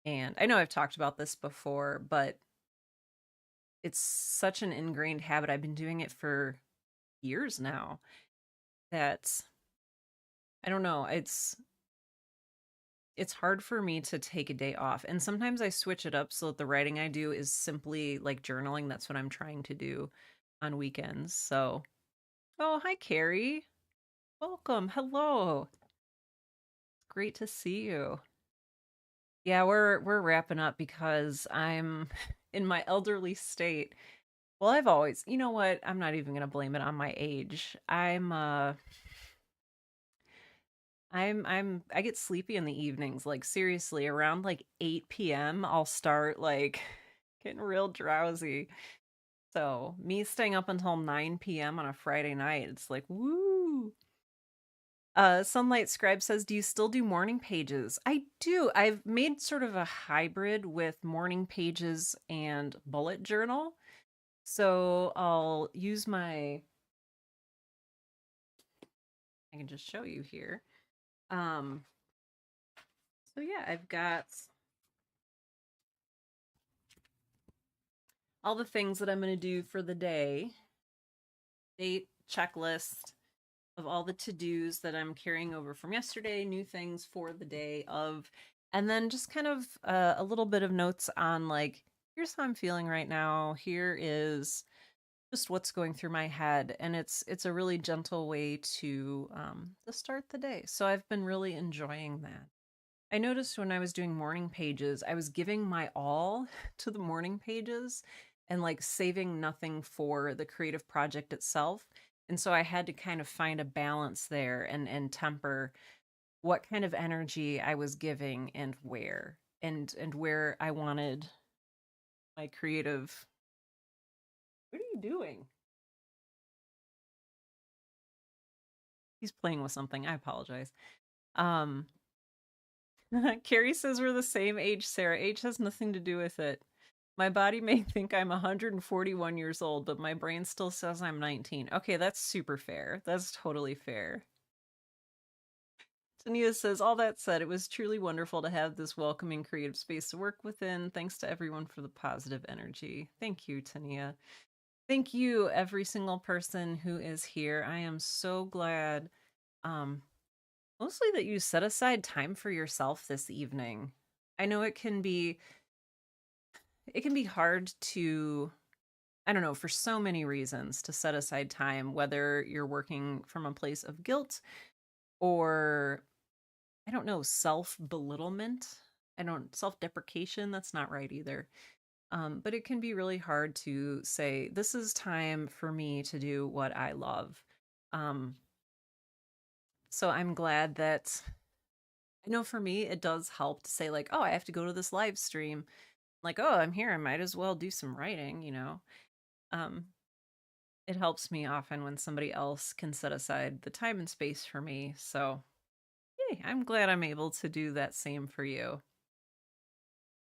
And I know I've talked about this before, but it's such an ingrained habit. I've been doing it for years now that I don't know, it's hard for me to take a day off. And sometimes I switch it up so that the writing I do is simply like journaling. That's what I'm trying to do on weekends. So, oh, hi Carrie. Welcome. Hello. It's great to see you. Yeah, we're wrapping up because I'm in my elderly state. Well, I've always, you know what? I'm not even gonna blame it on my age. I get sleepy in the evenings. Like seriously, around like 8 p.m. I'll start like getting real drowsy. So me staying up until 9 p.m. on a Friday night, it's like woo. Sunlight Scribe says, "Do you still do morning pages?" I do. I've made sort of a hybrid with morning pages and bullet journal. So I'll use I can just show you here. Um, so yeah, I've got all the things that I'm going to do for the day, date, checklist of all the to-dos that I'm carrying over from yesterday, new things for the day of, and then just kind of a little bit of notes on like, here's how I'm feeling right now. Here is just what's going through my head, and it's a really gentle way to start the day. So I've been really enjoying that. I noticed when I was doing morning pages, I was giving my all to the morning pages and like saving nothing for the creative project itself. And so I had to kind of find a balance there and temper what kind of energy I was giving and where I wanted my creative. What are you doing? He's playing with something. I apologize. Um Carrie says we're the same age, Sarah. Age has nothing to do with it. My body may think I'm 141 years old, but my brain still says I'm 19. Okay, that's super fair. That's totally fair. Tania says, all that said, it was truly wonderful to have this welcoming creative space to work within. Thanks to everyone for the positive energy. Thank you, Tania. Thank you, every single person who is here. I am so glad, um, mostly that you set aside time for yourself this evening. I know it can be hard to, I don't know, for so many reasons to set aside time, whether you're working from a place of guilt or, I don't know, self belittlement. I don't, self deprecation, that's not right either. But it can be really hard to say, this is time for me to do what I love. Um, so I'm glad that, I know for me, it does help to say, like, oh, I have to go to this live stream. Like, oh, I'm here. I might as well do some writing. Um, it helps me often when somebody else can set aside the time and space for me. So, yay, I'm glad I'm able to do that same for you.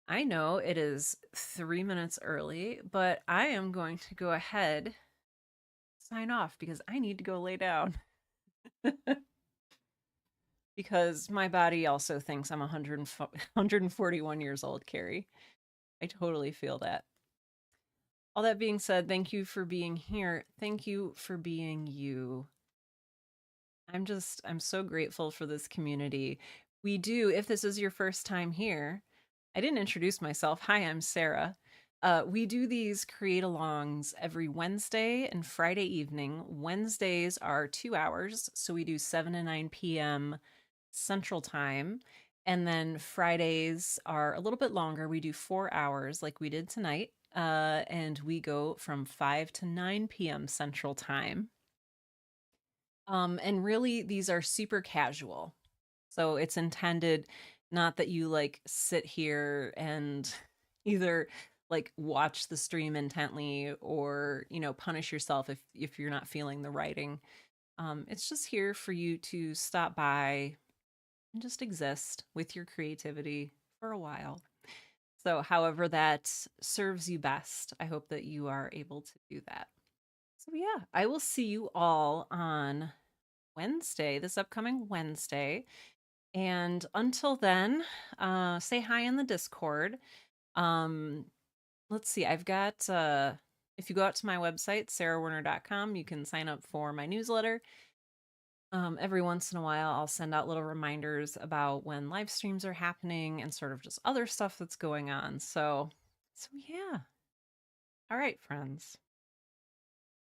I know it is 3 minutes early, but I am going to go ahead sign off because I need to go lay down. Because my body also thinks I'm 141 years old, Carrie. I totally feel that. All that being said, thank you for being here. Thank you for being you. I'm so grateful for this community. We do, if this is your first time here, I didn't introduce myself. Hi, I'm Sarah. We do these create alongs every Wednesday and Friday evening. Wednesdays are 2 hours, so we do 7 to 9 p.m. Central Time. And then Fridays are a little bit longer. We do 4 hours like we did tonight. And we go from 5 to 9 p.m. Central Time. And really, these are super casual. So it's intended not that you like sit here and either like watch the stream intently or, punish yourself if you're not feeling the writing. It's just here for you to stop by and just exist with your creativity for a while. So, however that serves you best, I hope that you are able to do that. So, yeah, I will see you all on Wednesday, this upcoming Wednesday. And until then, say hi in the Discord. Um, let's see, I've got, if you go out to my website, sarahwerner.com, you can sign up for my newsletter. Every once in a while, I'll send out little reminders about when live streams are happening and sort of just other stuff that's going on. So yeah. All right, friends.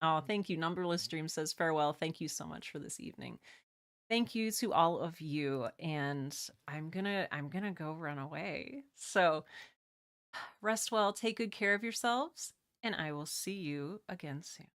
Oh, thank you. Numberless Dream says farewell. Thank you so much for this evening. Thank you to all of you, and I'm gonna go run away. So rest well, take good care of yourselves, and I will see you again soon.